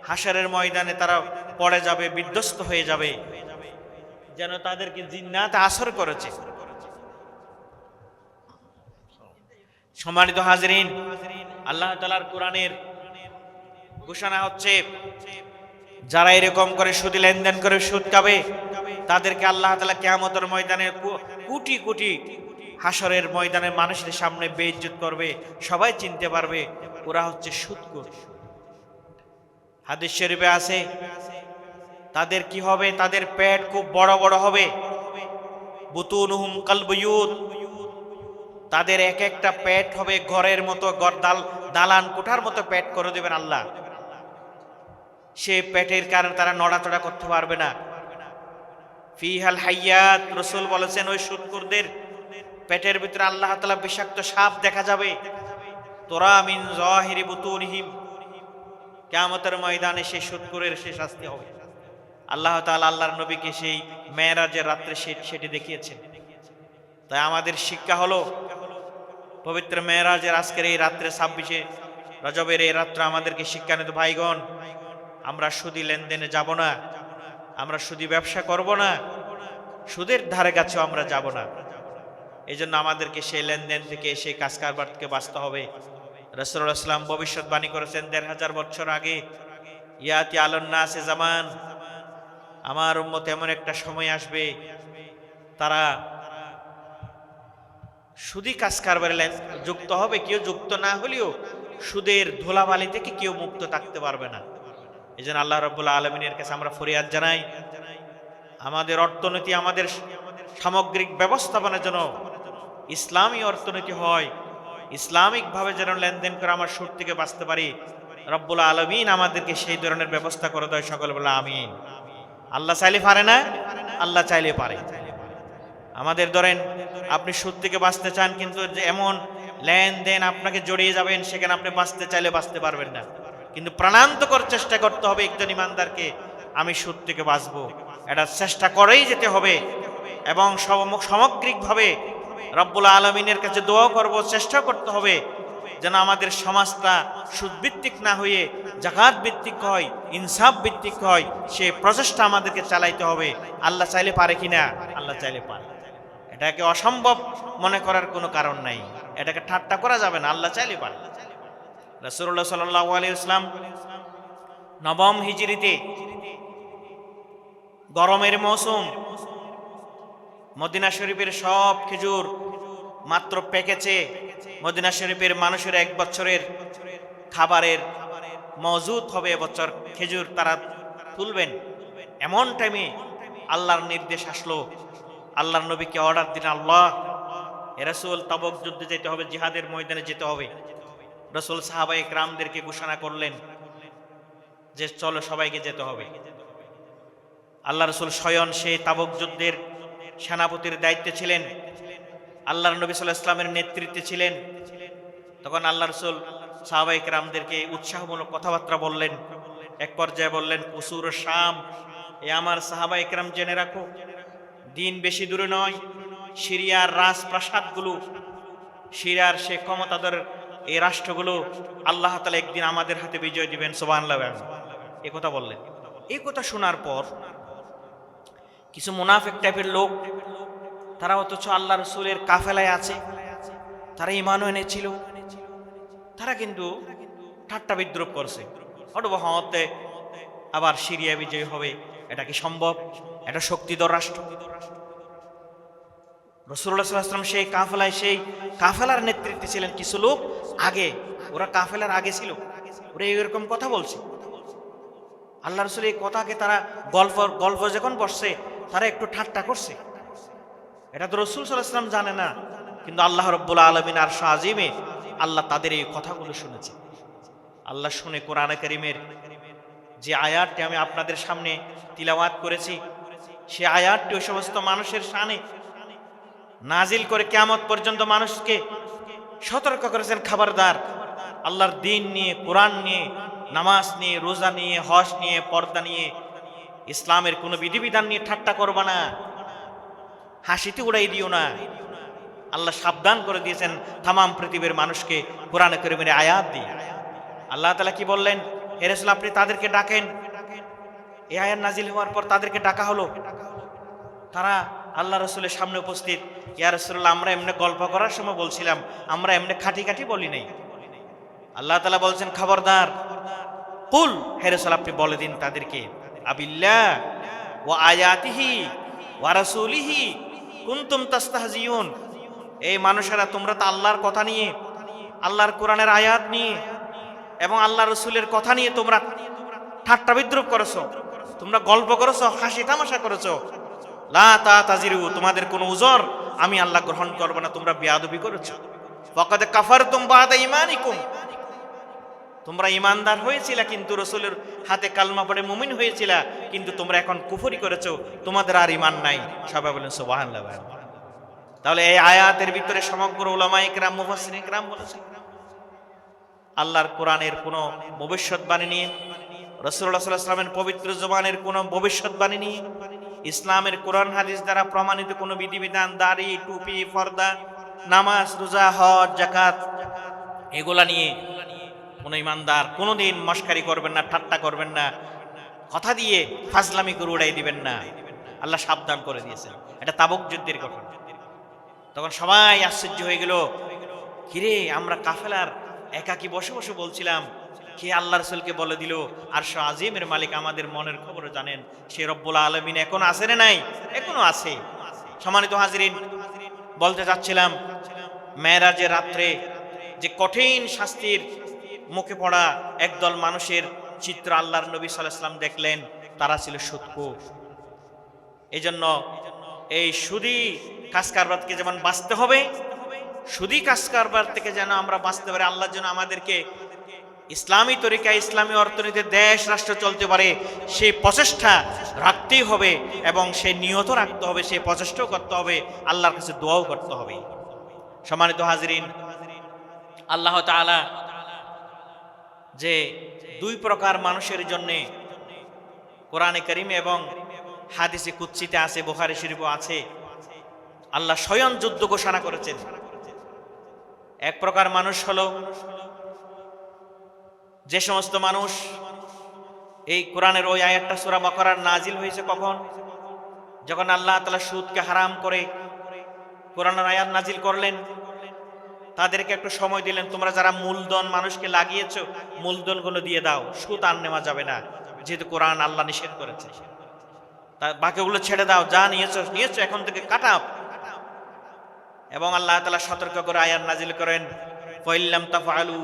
হাসরের ময়দানে তারা পড়ে যাবে, বিধ্বস্ত হয়ে যাবে, যেন তাদেরকে জিন্নাত আসর করেছে। সম্মানিত হাজরিন, আল্লাহ তাআলার কোরআনের ঘোষণা হচ্ছে, যারা এরকম করে সুদে লেনদেন করে সুদ খাবে, তাদেরকে আল্লাহ তাআলা কিয়ামতের ময়দানে কোটি কোটি হাসরের ময়দানের মানুষের সামনে বেইজ্জত করবে, সবাই চিনতে পারবে ওরা হচ্ছে সুদখোর। হাদিস শরীফে আছে, তাদের কি হবে? তাদের পেট খুব বড় বড় হবে, বুতুনুহুম কালবুয়ুত, তাদের এক একটা পেট হবে ঘরের মতো, দালান কোঠার মতো পেট করে দেবেন আল্লাহ। সে পেটের কারণে তারা নড়াচড়া করতে পারবে না। ফিহাল হাইয়াত, রাসূল বলেছেন ওই সুদখোরদের পেটের ভিতরে আল্লাহ তাআলা বিষাক্ত সাপ দেখা যাবে। তোরা মিন যাহিরি বুতুনিহিম, কিয়ামতের ময়দানে সেই সুদখোরের সে শাস্তি হবে। আল্লাহ তাআলা আল্লাহর নবীকে সেই মেরাজের রাত্রে সেটি দেখিয়েছেন। তাই আমাদের শিক্ষা হলো, পবিত্র মেরাজের আজকের এই রাত্রে 26শে রজবের এই রাত্রে আমাদেরকে শিক্ষা নিতে, ভাইগণ, আমরা সুদী লেনদেনে যাব না, আমরা সুদী ব্যবসা করব না, সুদের ধারে কাছেও আমরা যাব না। এই জন্য আমাদেরকে সেই লেনদেন থেকে, সেই কাজ কারবার থেকে বাঁচতে হবে। রাসূলুল্লাহ সাল্লাল্লাহু আলাইহি ওয়াসাল্লাম ভবিষ্যৎবাণী করেছেন ১৫০০ বছর আগে, ইয়াতি আলান নাসে জামান, আমার উম্মত এমন একটা সময় আসবে তারা সুদী কাজ কারবারে যুক্ত হবে, কেউ যুক্ত না হলেও সুদের ধুলাবালি থেকে কেউ মুক্ত থাকতে পারবে না। এই জন্য আল্লাহ রাব্বুল আলামিনের কাছে আমরা ফরিয়াদ জানাই, আমাদের অর্থনীতি, আমাদের সামগ্রিক ব্যবস্থাপনার জন্য ইসলামী অর্থনীতি হয়, ইসলামিকভাবে যেন লেনদেন করে আমার সুদ থেকে বাঁচতে পারি। রব্বুল আলামিন আমাদেরকে সেই ধরনের ব্যবস্থা করে দেয়। সকল বলে আমিন। আল্লাহ চাইলে পারে না? আল্লাহ চাইলে পারে। আমাদের ধরেন আপনি সুদ থেকে বাঁচতে চান, কিন্তু যে এমন লেনদেন আপনাকে জড়িয়ে যাবেন, সেখানে আপনি বাঁচতে চাইলে বাঁচতে পারবেন না। কিন্তু প্রাণান্তকর চেষ্টা করতে হবে একজন ইমানদারকে, আমি সুদ থেকে বাঁচবো, এটা চেষ্টা করেই যেতে হবে। এবং সামগ্রিকভাবে রব্বুল আলমিনের কাছে দোয়া করব, চেষ্টা করতে হবে যেন আমাদের সমাজটা সুদভিত্তিক না হয়ে জাকাত ভিত্তিক হয়, ইনসাফ ভিত্তিক হয়। সে প্রচেষ্টা আমাদেরকে চালাইতে হবে। আল্লাহ চাইলে পারে কিনা? আল্লাহ চাইলে পারে। এটাকে অসম্ভব মনে করার কোনো কারণ নাই, এটাকে ঠাট্টা করা যাবে না। আল্লাহ চাইলে পারে। রাসূলুল্লাহ সাল্লাল্লাহু আলাইহি ওয়াসাল্লাম নবম হিজরিতে গরমের মৌসুম, মদিনা শরীফের সব খেজুর মাত্র পেকেছে, মদিনা শরীফের মানুষের 1 বছরের খাবারের মজুদ হবে, এবছর খেজুর তারা তুলবেন। এমন টাইমে আল্লাহর নির্দেশ আসলো, আল্লাহর নবীকে অর্ডার দিন, আল্লাহ এ রাসূল তাবুক যুদ্ধে যেতে হবে, জিহাদের ময়দানে যেতে হবে। রাসূল সাহাবায়ে কেরামদেরকে ঘোষণা করলেন যে চলো সবাইকে যেতে হবে। আল্লাহ রাসূল স্বয়ং সেই তাবুক যুদ্ধের সেনাপতির দায়িত্বে ছিলেন, আল্লাহর নবী সাল্লাল্লাহু আলাইহি ওয়াসাল্লামের নেতৃত্বে ছিলেন। তখন আল্লাহ রাসূল সাহাবায়ে কেরামদেরকে উৎসাহমূলক কথাবার্তা বললেন। এক পর্যায়ে বললেন, কুসুর শাম, এ আমার সাহাবায়ে কেরাম জেনে রাখো, দিন বেশি দূরে নয়, সিরিয়ার রাজপ্রাসাদগুলো, সিরিয়ার সে ক্ষমতাধর এই রাষ্ট্রগুলো আল্লাহ তাআলা একদিন আমাদের হাতে বিজয় দিবেন। সুবহানাল্লাহ। এই কথা বললেন। এই কথা শোনার পর কিছু মুনাফিক টাইপের লোক, তারা অথচ আল্লাহ রাসূলের কাফেলায় আছে, তারা ঈমানও এনেছিল, তারা কিন্তু ঠাট্টা বিদ্রুপ করছে। হতে আবার সিরিয়া বিজয় হবে, এটা কি সম্ভব? এটা শক্তিধর রাষ্ট্র। রাসূলুল্লাহ সাল্লাল্লাহু আলাইহি ওয়াসাল্লাম সেই কাফেলায়, সেই কাফেলার নেতৃত্বে ছিলেন কিছু লোক আগে, ওরা কাফেলার আগে ছিল, ওরা এরকম কথা বলছে। আল্লাহ রাসূল এই কথাকে তারা গল্প যখন বসছে, তারা একটু ঠাট্টা করছে। এটা তো রাসূল সাল্লাল্লাহু আলাইহি ওয়াসাল্লাম জানে না, কিন্তু আল্লাহ রাব্বুল আলামিন আরশ আজিমে আল্লাহ তাদের এই কথাগুলো শুনেছে। আল্লাহ শুনে কোরআনে কারীমের যে আয়াতটি আমি আপনাদের সামনে তিলাওয়াত করেছি, সে আয়াতটি ওই সমস্ত মানুষের শানে নাজিল করে কিয়ামত পর্যন্ত মানুষকে সতর্ক করেছেন, খবরদার আল্লাহর দ্বীন নিয়ে, কোরআন নিয়ে, নামাজ নিয়ে, রোজা নিয়ে, হজ নিয়ে, পর্দা নিয়ে, ইসলামের কোনো বিধিবিধান নিয়ে ঠাট্টা করবা না, হাসিতে উড়াই দিও না। আল্লাহ সাবধান করে দিয়েছেন তামাম পৃথিবীর মানুষকে কোরআনে কারীমের আয়াত দিয়ে। আল্লাহ তাআলা কি বললেন? হে রাসূল, আপনি তাদেরকে ডাকেন। এই আয়াত নাজিল হওয়ার পর তাদেরকে ডাকা হলো। তারা আল্লাহ রাসূলের সামনে উপস্থিত। ইয়া রাসূলুল্লাহ, আমরা এমনি গল্প করার সময় বলছিলাম, আমরা এমনি খাটি খাটি বলি নাই। আল্লাহ তাআলা বলছেন, খবরদার, কুল, হে রাসূল আপনি বলে দিন তাদেরকে, আবিল্লাহ ওয়া আয়াতিহি ওয়া রাসূলিহি কুনতুম তাস্তাহজিউন। এই মানুষেরা, তোমরা তো আল্লাহর কথা নিয়ে, আল্লাহর কোরআনের আয়াত নিয়ে এবং আল্লাহ রাসূলের কথা নিয়ে তোমরা ঠাট্টা বিদ্রুপ করেছো, তোমরা গল্প করেছো, হাসি তামাশা করেছো। লা তাতাজিরু, তোমাদের কোনো উযর আমি আল্লাহ গ্রহণ করব না, তোমরা বেয়াদবি করেছো। ফাকাদ কাফারতুম বাদা ঈমানিকুম, তোমরা ঈমানদার হয়েছিলা, কিন্তু রাসূলের হাতে কালমা পড়ে মুমিন হয়েছিলা, কিন্তু তোমরা এখন কুফরি করেছো, তোমাদের আর ঈমান নাই। সবাই বলেন সুবহানাল্লাহ। তাহলে এই আয়াতের ভিতরে সমগ্র উলামায়ে কেরাম, মুফাসসিরিনে কেরাম বলেছেন, আল্লাহর কোরআনের কোনো ভবিষ্যৎবাণী নিয়ে, রাসূলুল্লাহ সাল্লাল্লাহু আলাইহি ওয়াসাল্লামের পবিত্র জবানের কোনো ভবিষ্যৎবাণী নিয়ে, ইসলামের কোরআন হাদিস দ্বারা প্রমাণিত কোনো বিধিবিধান, দাড়ি, টুপি, পর্দা, নামাজ, রোজা, হজ, যাকাত, এগুলা নিয়ে কোনো ইমানদার কোনোদিন মশকারি করবেন না, ঠাট্টা করবেন না, কথা দিয়ে ফাজলামি করে উড়াই দিবেন না। আল্লাহ সাবধান করে দিয়েছেন। এটা তাবুক যুদ্ধের ঘটনা। তখন সবাই আশ্চর্য হয়ে গেল, কিরে, আমরা কাফেলার একাকি বসে বসে বলছিলাম, কে আল্লাহ রাসূলকে বলে দিল? আরশ আজিমের মালিক আমাদের মনের খবর জানেন, সে রব্বুল আলামিন এখন আছে না নাই? এখনো আছে। সম্মানিত হাজিরিন, বলতে যাচ্ছিলাম, মেরাজের রাত্রে যে কঠিন শাস্তির মুখে পড়া একদল মানুষের চিত্র আল্লাহর নবী সাল্লাল্লাহু আলাইহি ওয়াসাল্লাম দেখলেন, তারা ছিল সুদখোর। এই জন্য এই সুদী কাজ কারবার থেকে যেমন বাঁচতে হবে, সুদী কাজ কারবার থেকে যেন আমরা বাঁচতে পারি, আল্লাহ যেন আমাদেরকে ইসলামী তরিকা ইসলামী অর্থনীতিতে দেশ রাষ্ট্র চলতে পারে, সেই প্রচেষ্টা রাখতেই হবে এবং সেই নিয়ত রাখতে হবে, সেই প্রচেষ্টাও করতে হবে, আল্লাহর কাছে দোয়াও করতে হবে। সম্মানিত হাজিরিন, আল্লাহ তাআলা যে দুই প্রকার মানুষের জন্য কোরআনে কারীম এবং হাদিসে কুদসিতে আছে, বুখারী শরীফও আছে, আল্লাহ স্বয়ং যুদ্ধ ঘোষণা করেছেন। এক প্রকার মানুষ হলো যে সমস্ত মানুষ, এই কোরআনের ওই আয়াতটা সূরা বাকারার নাজিল হয়েছে কখন? যখন আল্লাহ তাআলা সুদকে হারাম করে কোরআনের আয়াত নাজিল করলেন, তাদেরকে একটু সময় দিলেন, তোমরা যারা মূলধন মানুষকে লাগিয়েছো মূলধনগুলো দিয়ে দাও, সুদ আর নেওয়া যাবে না, যেহেতু কোরআন আল্লাহ নিষেধ করেছে। তা বাকিগুলো ছেড়ে দাও, যা নিয়েছো নিয়েছো, এখন থেকে কাটাও। এবং আল্লাহ তাআলা সতর্ক করে আয়াত নাজিল করেন, ফাইল্লাম তাফআলু,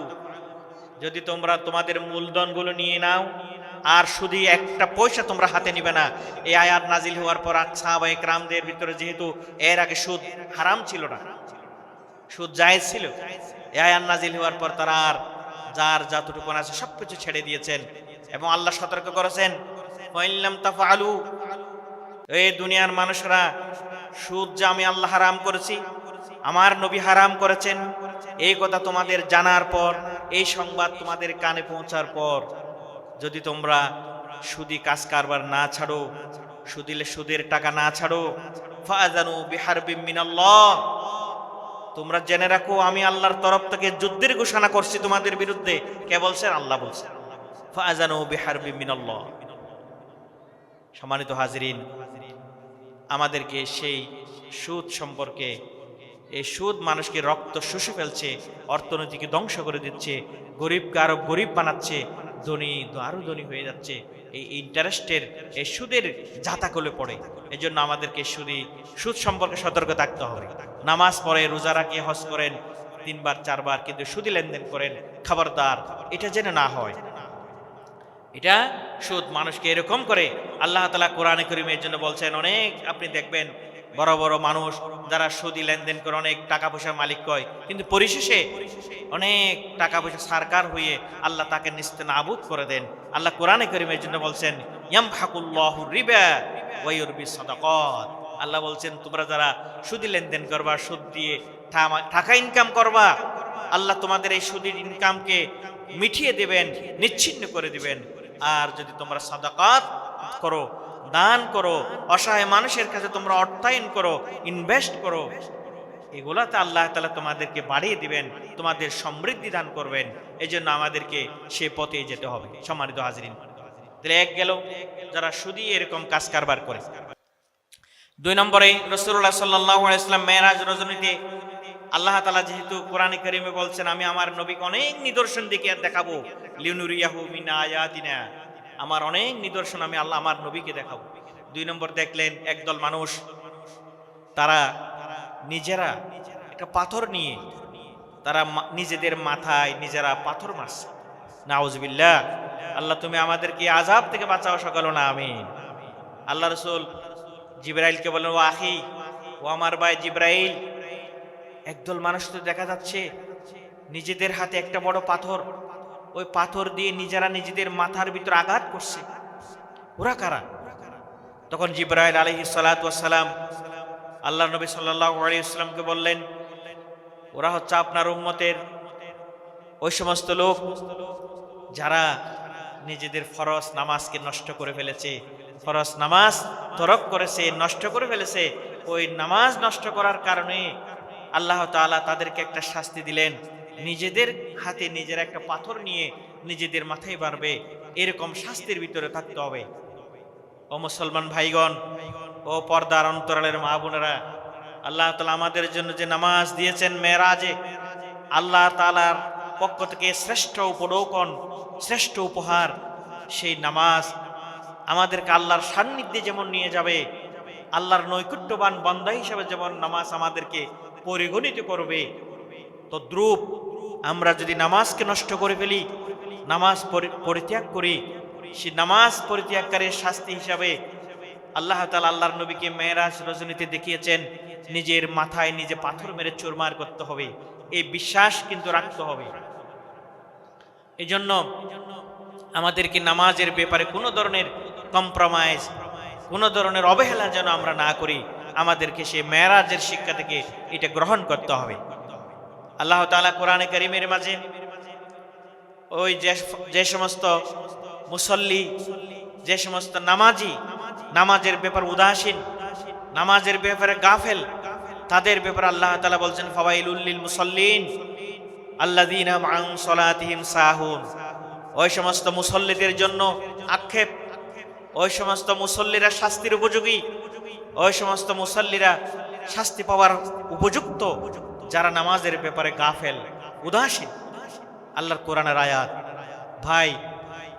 যদি তোমরা তোমাদের মূলধনগুলো নিয়ে নাও আর শুধু একটা পয়সা তোমরা হাতে নিবে না। এই আয়াত নাজিল হওয়ার পর সাহাবায়ে কেরামদের ভিতরে যেহেতু এর আগে সুদ হারাম ছিল না, সুদ জায়েজ ছিল, এই আয়াত নাজিল হওয়ার পর তারা আর যার যতটুকু আছে সবকিছু ছেড়ে দিয়েছেন এবং আল্লাহ সতর্ক করেছেন, ফাইল্লাম তাফআলু, এই দুনিয়ার মানুষরা, সুদ যে আমি আল্লাহ হারাম করেছি, আমার নবী হারাম করেছেন, এই কথা তোমাদের জানার পর, এই সংবাদ তোমাদের কানে পৌঁছার পর যদি তোমরা সুদি কাজ কারবার না ছাড়ো, সুদের টাকা না ছাড়ো, ফাআযানু বিহারবিম মিনাল্লাহ, তোমরা জেনে রাখো আমি আল্লাহর তরফ থেকে যুদ্ধের ঘোষণা করছি তোমাদের বিরুদ্ধে। কে বলছেন? আল্লাহ বলছেন, ফাআযানু বিহারবিম মিনাল্লাহ। সম্মানিত হাজিরিন, আমাদেরকে সেই সুদ সম্পর্কে, এই সুদ মানুষকে রক্ত শুষে ফেলছে, অর্থনীতিকে ধ্বংস করে দিচ্ছে, গরিবকে আরো গরিব বানাচ্ছে, ধনী আরো ধনী হয়ে যাচ্ছে, এই ইন্টারেস্টের, এই সুদের জাতাকলে পড়ে। এই জন্য আমাদেরকে সুদ সম্পর্কে সতর্ক থাকতে হবে। নামাজ পড়ে, রোজা রাখে, হজ করেন 3 বার 4 বার, কিন্তু সুদী লেনদেন করেন, খবরদার এটা যেন না হয়। এটা সুদ মানুষকে এরকম করে। আল্লাহ তাআলা কোরআনে কারীমের জন্য বলছেন, অনেক আপনি দেখবেন বড় বড় মানুষ যারা সুদী লেনদেন করে অনেক টাকা পয়সার মালিক হয়, কিন্তু পরিশেষে অনেক টাকা পয়সা সারকার হয়ে আল্লাহ তাকে নিস্তেনাবুদ করে দেন। আল্লাহ কোরআনে কারীমের জন্য বলছেন, ইয়ামহাকুল্লাহু রিবা ওয়া ইউরবি সাদাকাত। আল্লাহ বলছেন, তোমরা যারা সুদী লেনদেন করবা, সুদ দিয়ে টাকা ইনকাম করবা, আল্লাহ তোমাদের এই সুদের ইনকামকে মিটিয়ে দেবেন, নিচ্ছিন্ন করে দিবেন। আর যদি তোমরা সাদাকাত করো, দান করো, অসহায় মানুষের কাছে তোমরা অর্থায়ন করো, ইনভেস্ট করো, এগুলাতে আল্লাহ তাআলা তোমাদেরকে বাড়িয়ে দিবেন, তোমাদের সমৃদ্ধি দান করবেন। এই জন্য আমাদেরকে সে পথে যেতে হবে। সম্মানিত হাজিরিন, তাহলে এক গেল যারা সুদী এরকম কাজ কারবার করে। 2 নম্বরে রাসূলুল্লাহ সাল্লাল্লাহু আলাইহি ওয়াসাল্লাম মেরাজ রজনীতে আল্লাহ তাআলা যেহেতু কোরআনে কারীমে বলছেন, আমি আমার নবীকে অনেক নিদর্শন দেখাবো, লিনুরিয়াহু মিন আয়াতিনা, আমার অনেক নিদর্শন আমি আল্লাহ আমার নবীকে দেখাবো। 2 নম্বর দেখলেন একদল মানুষ, তারা নিজেরা একটা পাথর নিয়ে তারা নিজেদের মাথায় নিজেরা পাথর মারছে। নাউজুবিল্লাহ, আল্লাহ তুমি আমাদেরকে আযাব থেকে বাঁচাও, সকল না আমিন। আল্লাহ রাসূল জিবরাইলকে বলেন, ও আখি, ও আমার ভাই জিবরাইল, একদল মানুষ তো দেখা যাচ্ছে নিজেদের হাতে একটা বড় পাথর, ওই পাথর দিয়ে নিজেরা নিজেদের মাথার ভিতর আঘাত করছে, ওরা কারা? তখন জিবরাইল আলাইহিস সালাতু ওয়াস সালাম আল্লাহর নবী সাল্লাল্লাহু আলাইহি ওয়াসাল্লামকে বললেন, ওরা হচ্ছে আপনার উম্মতের ওই সমস্ত লোক যারা নিজেদের ফরজ নামাজকে নষ্ট করে ফেলেছে, ফরজ নামাজ তরক করেছে, নষ্ট করে ফেলেছে। ওই নামাজ নষ্ট করার কারণে আল্লাহ তাআলা তাদেরকে একটা শাস্তি দিলেন, নিজেদের হাতে নিজের একটা পাথর নিয়ে নিজেদের মাথায় মারবে, এরকম শাস্তির ভিতরে থাকতে হবে। ও মুসলমান ভাইগণ, ও পর্দার অন্তরালের মা বোনেরা, আল্লাহ তাআলা আমাদের জন্য যে নামাজ দিয়েছেন মেরাজে, আল্লাহ তাআলার পক্ষ থেকে শ্রেষ্ঠ উপঢৌকন, শ্রেষ্ঠ উপহার, সেই নামাজ আমাদেরকে আল্লাহর সান্নিধ্যে যেমন নিয়ে যাবে, আল্লাহর নৈকট্যবান বান্দা হিসেবে যেমন নামাজ আমাদেরকে পরিগণিত করবে, তদ্রূপ আমরা যদি নামাজকে নষ্ট করে ফেলি, নামাজ পরিত্যাগ করি, সেই নামাজ পরিত্যাগকারীর শাস্তি হিসাবে আল্লাহ তাআলা আল্লাহর নবীকে মেরাজ রজনীতে দেখিয়েছেন, নিজের মাথায় নিজে পাথর মেরে চুরমার করতে হবে। এই বিশ্বাস কিন্তু রাখতে হবে। এই জন্য আমাদেরকে নামাজের ব্যাপারে কোনো ধরনের কম্প্রোমাইজ, কোনো ধরনের অবহেলা যেন আমরা না করি। আমাদেরকে সে মেরাজের শিক্ষা থেকে এটা গ্রহণ করতে হবে। আল্লাহ তাআলা কোরআনে কারীমের মাঝে ওই যে সমস্ত মুসল্লি, যে সমস্ত নামাজি নামাজের ব্যাপার উদাসীন, নামাজের ব্যাপারে গাফেল, তাদের ব্যাপারে আল্লাহ তাআলা বলছেন ফাওয়াইলুল লিল মুসাল্লিন আল্লাযীনা আন সালাতিহিম সাহুন। ওই সমস্ত মুসল্লিদের জন্য আক্ষেপ, ওই সমস্ত মুসল্লিরা শাস্তির উপযোগী, ওই সমস্ত মুসল্লিরা শাস্তি পাওয়ার উপযুক্ত যারা নামাজের ব্যাপারে গাফেল, উদাসীন। আল্লাহর কোরআনের আয়াত। ভাই,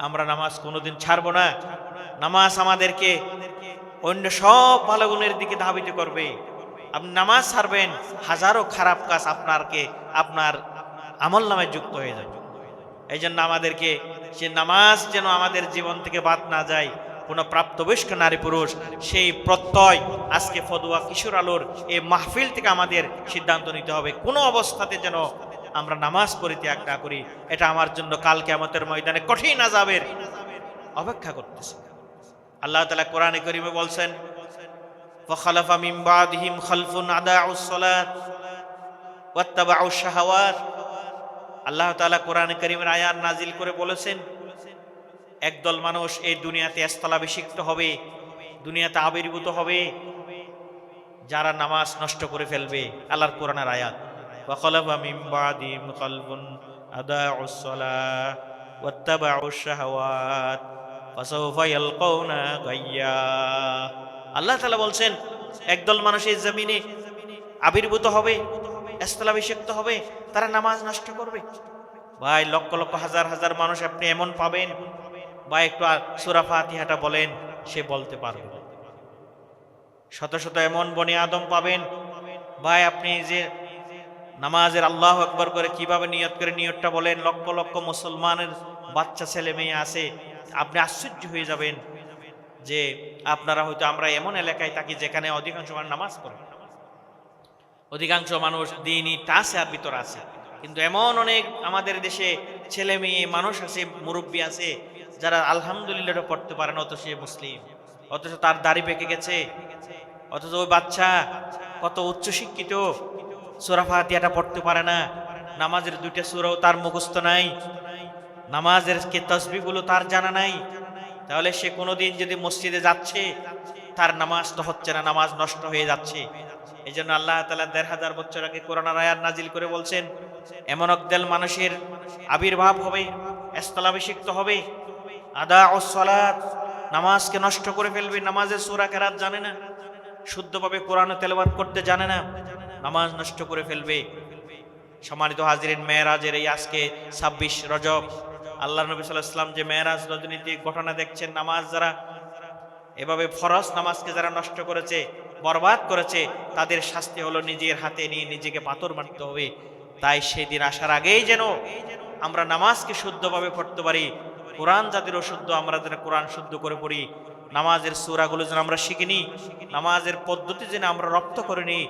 আমরা নামাজ কোনোদিন ছাড়বো না। নামাজ আমাদেরকে অন্য সব ভালো গুণের দিকে ধাবিত করবে। আপনি নামাজ ছাড়বেন, হাজারো খারাপ কাজ আপনার আমল নামে যুক্ত হয়ে যাবে। এই জন্য আমাদেরকে সে নামাজ যেন আমাদের জীবন থেকে বাদ না যায়। কোনো প্রাপ্তবয়স্ক নারী পুরুষ সেই প্রত্যয় আজকে ফদুয়া কিশোর আলোর এই মাহফিল থেকে আমাদের সিদ্ধান্ত নিতে হবে, কোনো অবস্থাতে যেন আমরা নামাজ পরিত্যাগ না করি। এটা আমার জন্য কাল কিয়ামতের ময়দানে কঠিন আযাবের অপেক্ষা করতেছে। আল্লাহ তাআলা কোরআনে কারীমে বলছেন ফাখালাফা মিন বাদিহিম খালফুন আদাউস সালাত ওয়াত্তাবাউশ শাহাওয়াত। আল্লাহ তাআলা কোরআনে কারীমের আয়াত নাজিল করে বলেছেন একদল মানুষ এই দুনিয়াতে স্থলাভিষিক্ত হবে, দুনিয়াতে আবির্ভূত হবে, যারা নামাজ নষ্ট করে ফেলবে। আল্লাহর কোরআনের আয়াত ওয়াখালাফা মিন বাদিহিম খালফুন আদাউস সালাত ওয়াত্তাবাউশ শাহাওয়াত ফাসাউফা ইয়ালকাউনা গায়্যা। আল্লাহ তাআলা বলছেন একদল মানুষ এই জমিনে আবির্ভূত হবে, স্থলাভিষিক্ত হবে, তারা নামাজ নষ্ট করবে। ভাই, লক্ষ লক্ষ হাজার হাজার মানুষ আপনি এমন পাবেন, বা একটু সূরা ফাতিহাটা বলেন, সে বলতে পারবে। শত শত এমন বনি আদম পাবেন, ভাই আপনি যে নামাজের আল্লাহু আকবার করে কিভাবে নিয়ত করে নিয়তটা বলেন, লক্ষ লক্ষ মুসলমানের বাচ্চা ছেলে মেয়ে আছে, আপনি আশ্চর্য হয়ে যাবেন যে আপনারা হয়তো, আমরা এমন এলাকায় থাকি যেখানে অধিকাংশ মানুষ নামাজ পড়ে, অধিকাংশ মানুষ দ্বীনি টাচে আর ভিতর আছে, কিন্তু এমন অনেক আমাদের দেশে ছেলে মেয়ে মানুষ আছে, মুরব্বী আছে, যারা আলহামদুলিল্লাহ পড়তে পারে না, অথচ সে মুসলিম, অথচ তার দাড়ি পেকে গেছে, অথচ ওই বাচ্চা কত উচ্চ শিক্ষিত, সূরা ফাতিহাটা পড়তে পারে না, নামাজের দুইটা সূরাও তার মুখস্থ নাই, নামাজের কে তাসবিহগুলো তার জানা নাই। তাহলে সে কোনোদিন যদি মসজিদে যাচ্ছে, তার নামাজ তো হচ্ছে না, নামাজ নষ্ট হয়ে যাচ্ছে। এই জন্য আল্লাহ তাআলা ১৫০০ বছর আগে কোরআনের আয়াত নাজিল করে বলছেন এমন একদল মানুষের আবির্ভাব হবে, স্থলাভিষিক্ত হবে, আদাউস সালাত, নামাজকে নষ্ট করে ফেলবে, নামাজের সূরা কেরাত জানে না, শুদ্ধভাবে কোরআন তেলাওয়াত করতে জানে না, নামাজ নষ্ট করে ফেলবে। সম্মানিত হাজিরিন, মেরাজের এই আজকে ২৬ রজব, আল্লাহ নবী সাল্লাল্লাহু আলাইহি ওয়াসাল্লাম যে মেরাজ রজনীতে ঘটনা দেখছেন, নামাজ যারা এভাবে ফরজ নামাজকে যারা নষ্ট করেছে, বরবাদ করেছে, তাদের শাস্তি হলো নিজের হাতে নিয়ে নিজেকে পাথর মারতে হবে। তাই সেদিন আসার আগেই যেন আমরা নামাজকে শুদ্ধভাবে পড়তে পারি, কোরআন যাদের অশুদ্ধ, আমরা যেন কোরআন শুদ্ধ করে পড়ি, নামাজের সূরাগুলো যেন আমরা শিখিনি, নামাজের পদ্ধতি যেন আমরা রপ্ত করে নিই,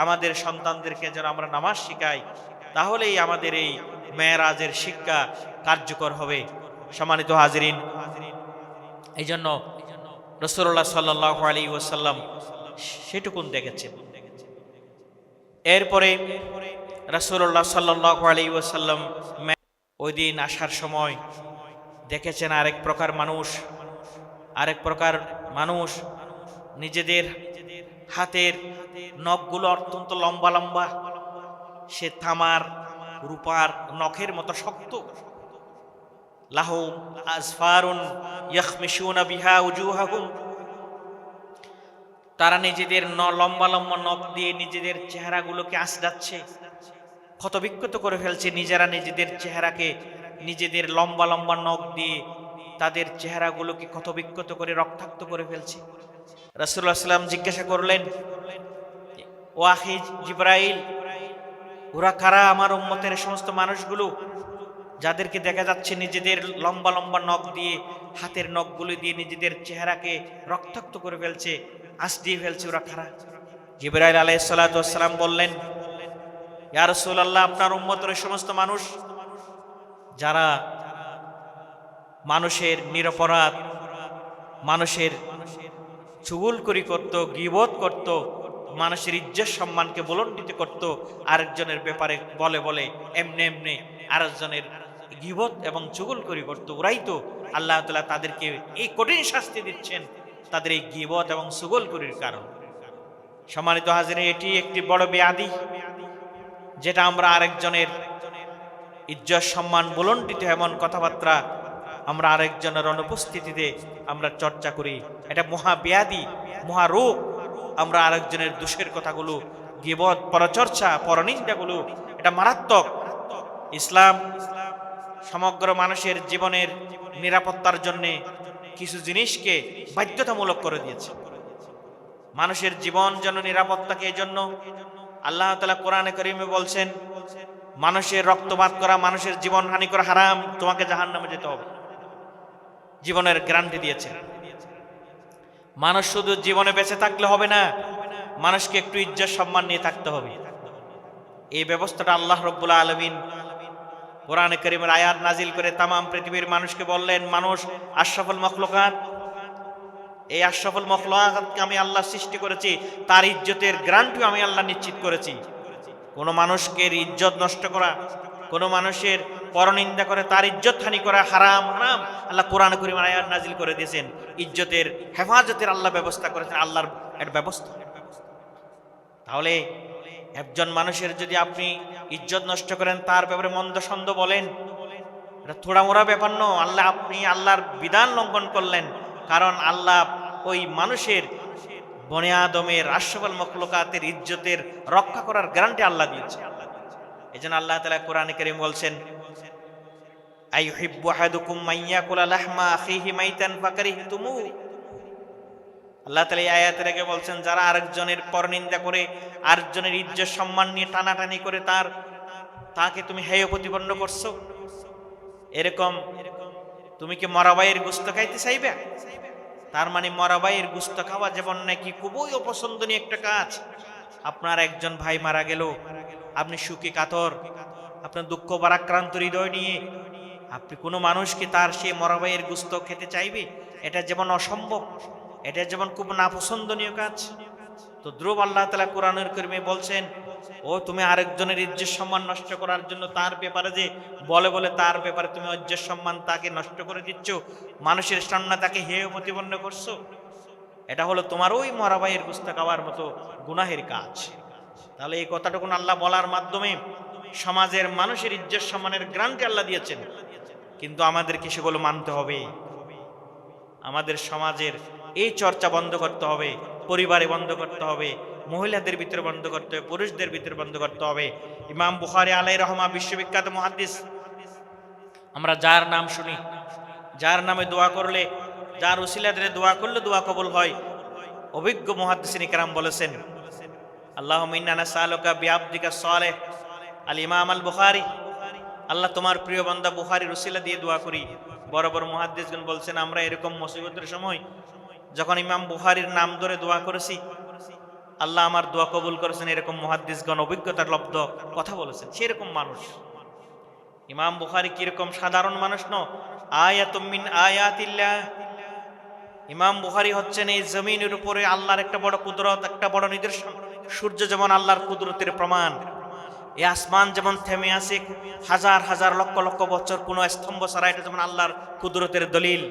আমাদের সন্তানদেরকে যেন আমরা নামাজ শিখাই, তাহলেই আমাদের এই মেরাজের শিক্ষা কার্যকর হবে। সম্মানিত হাজিরিন, এই জন্য রাসূলুল্লাহ সাল্লাল্লাহু আলাইহি ওয়াসাল্লাম সেটুকুন দেখেছেন। এরপরে রাসূলুল্লাহ সাল্লাল্লাহু আলাইহি ওয়াসাল্লাম ওই দিন আসার সময় দেখেছেন আরেক প্রকার মানুষ নিজেদের হাতের নখগুলো অত্যন্ত লম্বা লম্বা, সে তামার রূপার নখের মতো শক্ত, লাহুম আজফারুন ইয়াখমিশুনা বিহা উজুহাহুম, তারা নিজেদের লম্বা লম্বা নখ দিয়ে নিজেদের চেহারাগুলোকে আঁচড়াচ্ছে, ক্ষতবিক্ষত করে ফেলছে, নিজেরা নিজেদের চেহারাকে নিজেদের লম্বা লম্বা নখ দিয়ে তাদের চেহারাগুলোকে ক্ষতবিক্ষত করে রক্তাক্ত করে ফেলছে। রাসূলুল্লাহ সাল্লাল্লাহু আলাইহি ওয়াসাল্লাম জিজ্ঞাসা করলেন, ও আখি জিবরাইল, ওরা কারা আমার উম্মতের সমস্ত মানুষগুলো যাদেরকে দেখা যাচ্ছে নিজেদের লম্বা লম্বা নখ দিয়ে, হাতের নখগুলো দিয়ে নিজেদের চেহারাকে রক্তাক্ত করে ফেলছে, আঁচড়িয়ে ফেলছে, ওরা কারা? জিবরাইল আলাইহিস সালাতু ওয়াস সালাম বললেন, ইয়া রাসূলুল্লাহ, আপনার উম্মতের সমস্ত মানুষ যারা মানুষের নিরপরাধ মানুষের চুগলখড়ি করত, গীবত করত, মানুষের ইজ্জত সম্মানকে বুলন্ডিত করত, আরেকজনের ব্যাপারে বলে বলে এমনি এমনি আরেকজনের গীবত এবং চুগলখড়ি করত। ওরাই তো আল্লাহ তাআলা তাদেরকে এই কঠিন শাস্তি দিচ্ছেন তাদের এই গীবত এবং চুগলখড়ির কারণ। সম্মানিত হাজিরিন, এটি একটি বড় ব্যাধি, যেটা আমরা আরেকজনের ইজ্জত সম্মান বুলন্ডিত এমন কথাবার্তা আমরা আরেকজনের অনুপস্থিতিতে আমরা চর্চা করি। এটা মহাব্যাধি, মহারোগ। আমরা আরেকজনের দোষের কথাগুলো, গীবত, পরচর্চা, পরনিন্দাগুলো, এটা মারাত্মক। ইসলাম সমগ্র মানুষের জীবনের নিরাপত্তার জন্য কিছু জিনিসকে বাধ্যতামূলক করে দিয়েছে। মানুষের জীবন যেন নিরাপত্তাকে, এই জন্য আল্লাহ তাআলা কোরআনে কারীমে বলছেন, মানুষের রক্তপাত করা, মানুষের জীবন হানি করা হারাম, তোমাকে জাহান্নামে যেতে হবে। জীবনের গ্যারান্টি দিয়েছেন। মানুষ শুধু জীবনে বেঁচে থাকলে হবে না, মানুষকে একটু ইজ্জত সম্মান নিয়ে থাকতে হবে। এই ব্যবস্থাটা আল্লাহ রাব্বুল আলামিন কোরআনে কারীমের আয়াত নাজিল করে তামাম পৃথিবীর মানুষকে বললেন, মানুষ আশরাফুল মাখলুকাত, এই আশরাফুল মাখলুকাতকে আমি আল্লাহ সৃষ্টি করেছি, তার ইজ্জতের গ্যারান্টিও আমি আল্লাহ নিশ্চিত করেছি। কোন মানুষকে ইজ্জত নষ্ট করা, কোন মানুষের পরনিন্দা করে তার ইজ্জত হানি করা হারাম, হারাম। আল্লাহ কোরআনে কারীমের আয়াত নাজিল করে দিয়েছেন, ইজ্জতের হেফাজতের আল্লাহ ব্যবস্থা করেছেন, আল্লাহর এর ব্যবস্থা। তাহলে একজন মানুষের যদি আপনি ইজ্জত নষ্ট করেন, তার ব্যাপারে মন্দ সন্দ বলেন, এটা থোড়া মোড়া ব্যাপার নয়। আল্লাহ, আপনি আল্লাহর বিধান লঙ্ঘন করলেন, কারণ আল্লাহ ওই মানুষের বনে আদমের আশরাফুল মাখলুকাতের ইজ্জতের রক্ষা করার গ্যারান্টি আল্লাহ দিয়েছে। এজন্য আল্লাহ তাআলা কোরআনে কারীম বলছেন, আইয়ুহিব্বু আহাদুকুম মাইয়াকুলা লাহমা আখিহি মাইতান ফাকারিহতুমু। আল্লাহ তাআলা এই আয়াতের আগে বলছেন, যারা আরেকজনের পরনিন্দা করে, আরেকজনের ইজ্জত সম্মান নিয়ে টানাটানি করে তাকে তুমি হেয় প্রতিপন্ন করছো, এরকম তুমি কি মরাবাইয়ের গোশত খাইতে চাইবে? তার মানে মরাবাইয়ের গোশত খাওয়া যেমন নাকি খুবই অপছন্দনীয় একটা কাজ। আপনার একজন ভাই মারা গেল, আপনি সুখী কাতর, আপনার দুঃখ ভারাক্রান্ত হৃদয় নিয়ে আপনি কোনো মানুষকে তার সে মরাবাইয়ের গোশত খেতে চাইবে? এটা যেমন অসম্ভব, এটা যেমন খুব নাপছন্দনীয় কাজ। তো দ্রুব আল্লাহ তাআলা কোরআনের কারীমে বলছেন, ও তুমি আরেকজনের ইজ্জত সম্মান নষ্ট করার জন্য তার ব্যাপারে যে বলে বলে তার ব্যাপারে তুমি ইজ্জত সম্মান তাকে নষ্ট করে দিচ্ছ, মানুষের সামনে তাকে হেয় প্রতিপন্ন করছো, এটা হলো তোমার ওই মরাবাইয়ের গোশত খাওয়ার মতো গুনাহের কাজ। তাহলে এই কথাটুকুন আল্লাহ বলার মাধ্যমে সমাজের মানুষের ইজ্জত সম্মানের গ্যারান্টি আল্লাহ দিয়েছেন। কিন্তু আমাদেরকে সেগুলো মানতে হবে। আমাদের সমাজের এই চর্চা বন্ধ করতে হবে, পরিবারে বন্ধ করতে হবে, মহিলাদের ভিতরে বন্ধ করতে হবে, পুরুষদের ভিতরে বন্ধ করতে হবে। ইমাম বুখারী আলাইহির রহমা বিশ্ববিখ্যাত মুহাদ্দিস, আমরা যার নাম শুনি, যার নামে দোয়া করলে, যার উসিলাতে দোয়া করলে দোয়া কবুল হয়, অভিজ্ঞ মুহাদ্দিসিন কিরাম বলেছেন, আল্লাহুম্মা ইন্না নাসআলুকা বিআবদিকা সালেহ আল ইমাম আল বুখারী, আল্লাহ তোমার প্রিয় বান্দা বুখারীর উসিলা দিয়ে দোয়া করি। বড় বড় মুহাদ্দিসগণ বলছেন, আমরা এরকম মুসিবতের সময় যখন ইমাম বুখারীর নাম ধরে দোয়া করেছি, আল্লাহ আমার দোয়া কবুল করেছেন। এরকম মুহাদ্দিসগণ অভিজ্ঞতার লব্ধ কথা বলেছেন। সেরকম মানুষ ইমাম বুখারী কিরকম সাধারণ মানুষ নয়, আয়াতুম মিন আয়াতিল্লাহ। ইমাম বুখারী হচ্ছেন এই জমিনের উপরে আল্লাহর একটা বড় কুদরত, একটা বড় নিদর্শন। সূর্য যেমন আল্লাহর কুদরতের প্রমাণ, এই আসমান যেমন থেমে আছে হাজার হাজার লক্ষ লক্ষ বছর কোনো স্তম্ভ ছাড়া, এটা যেমন আল্লাহর কুদরতের দলিল।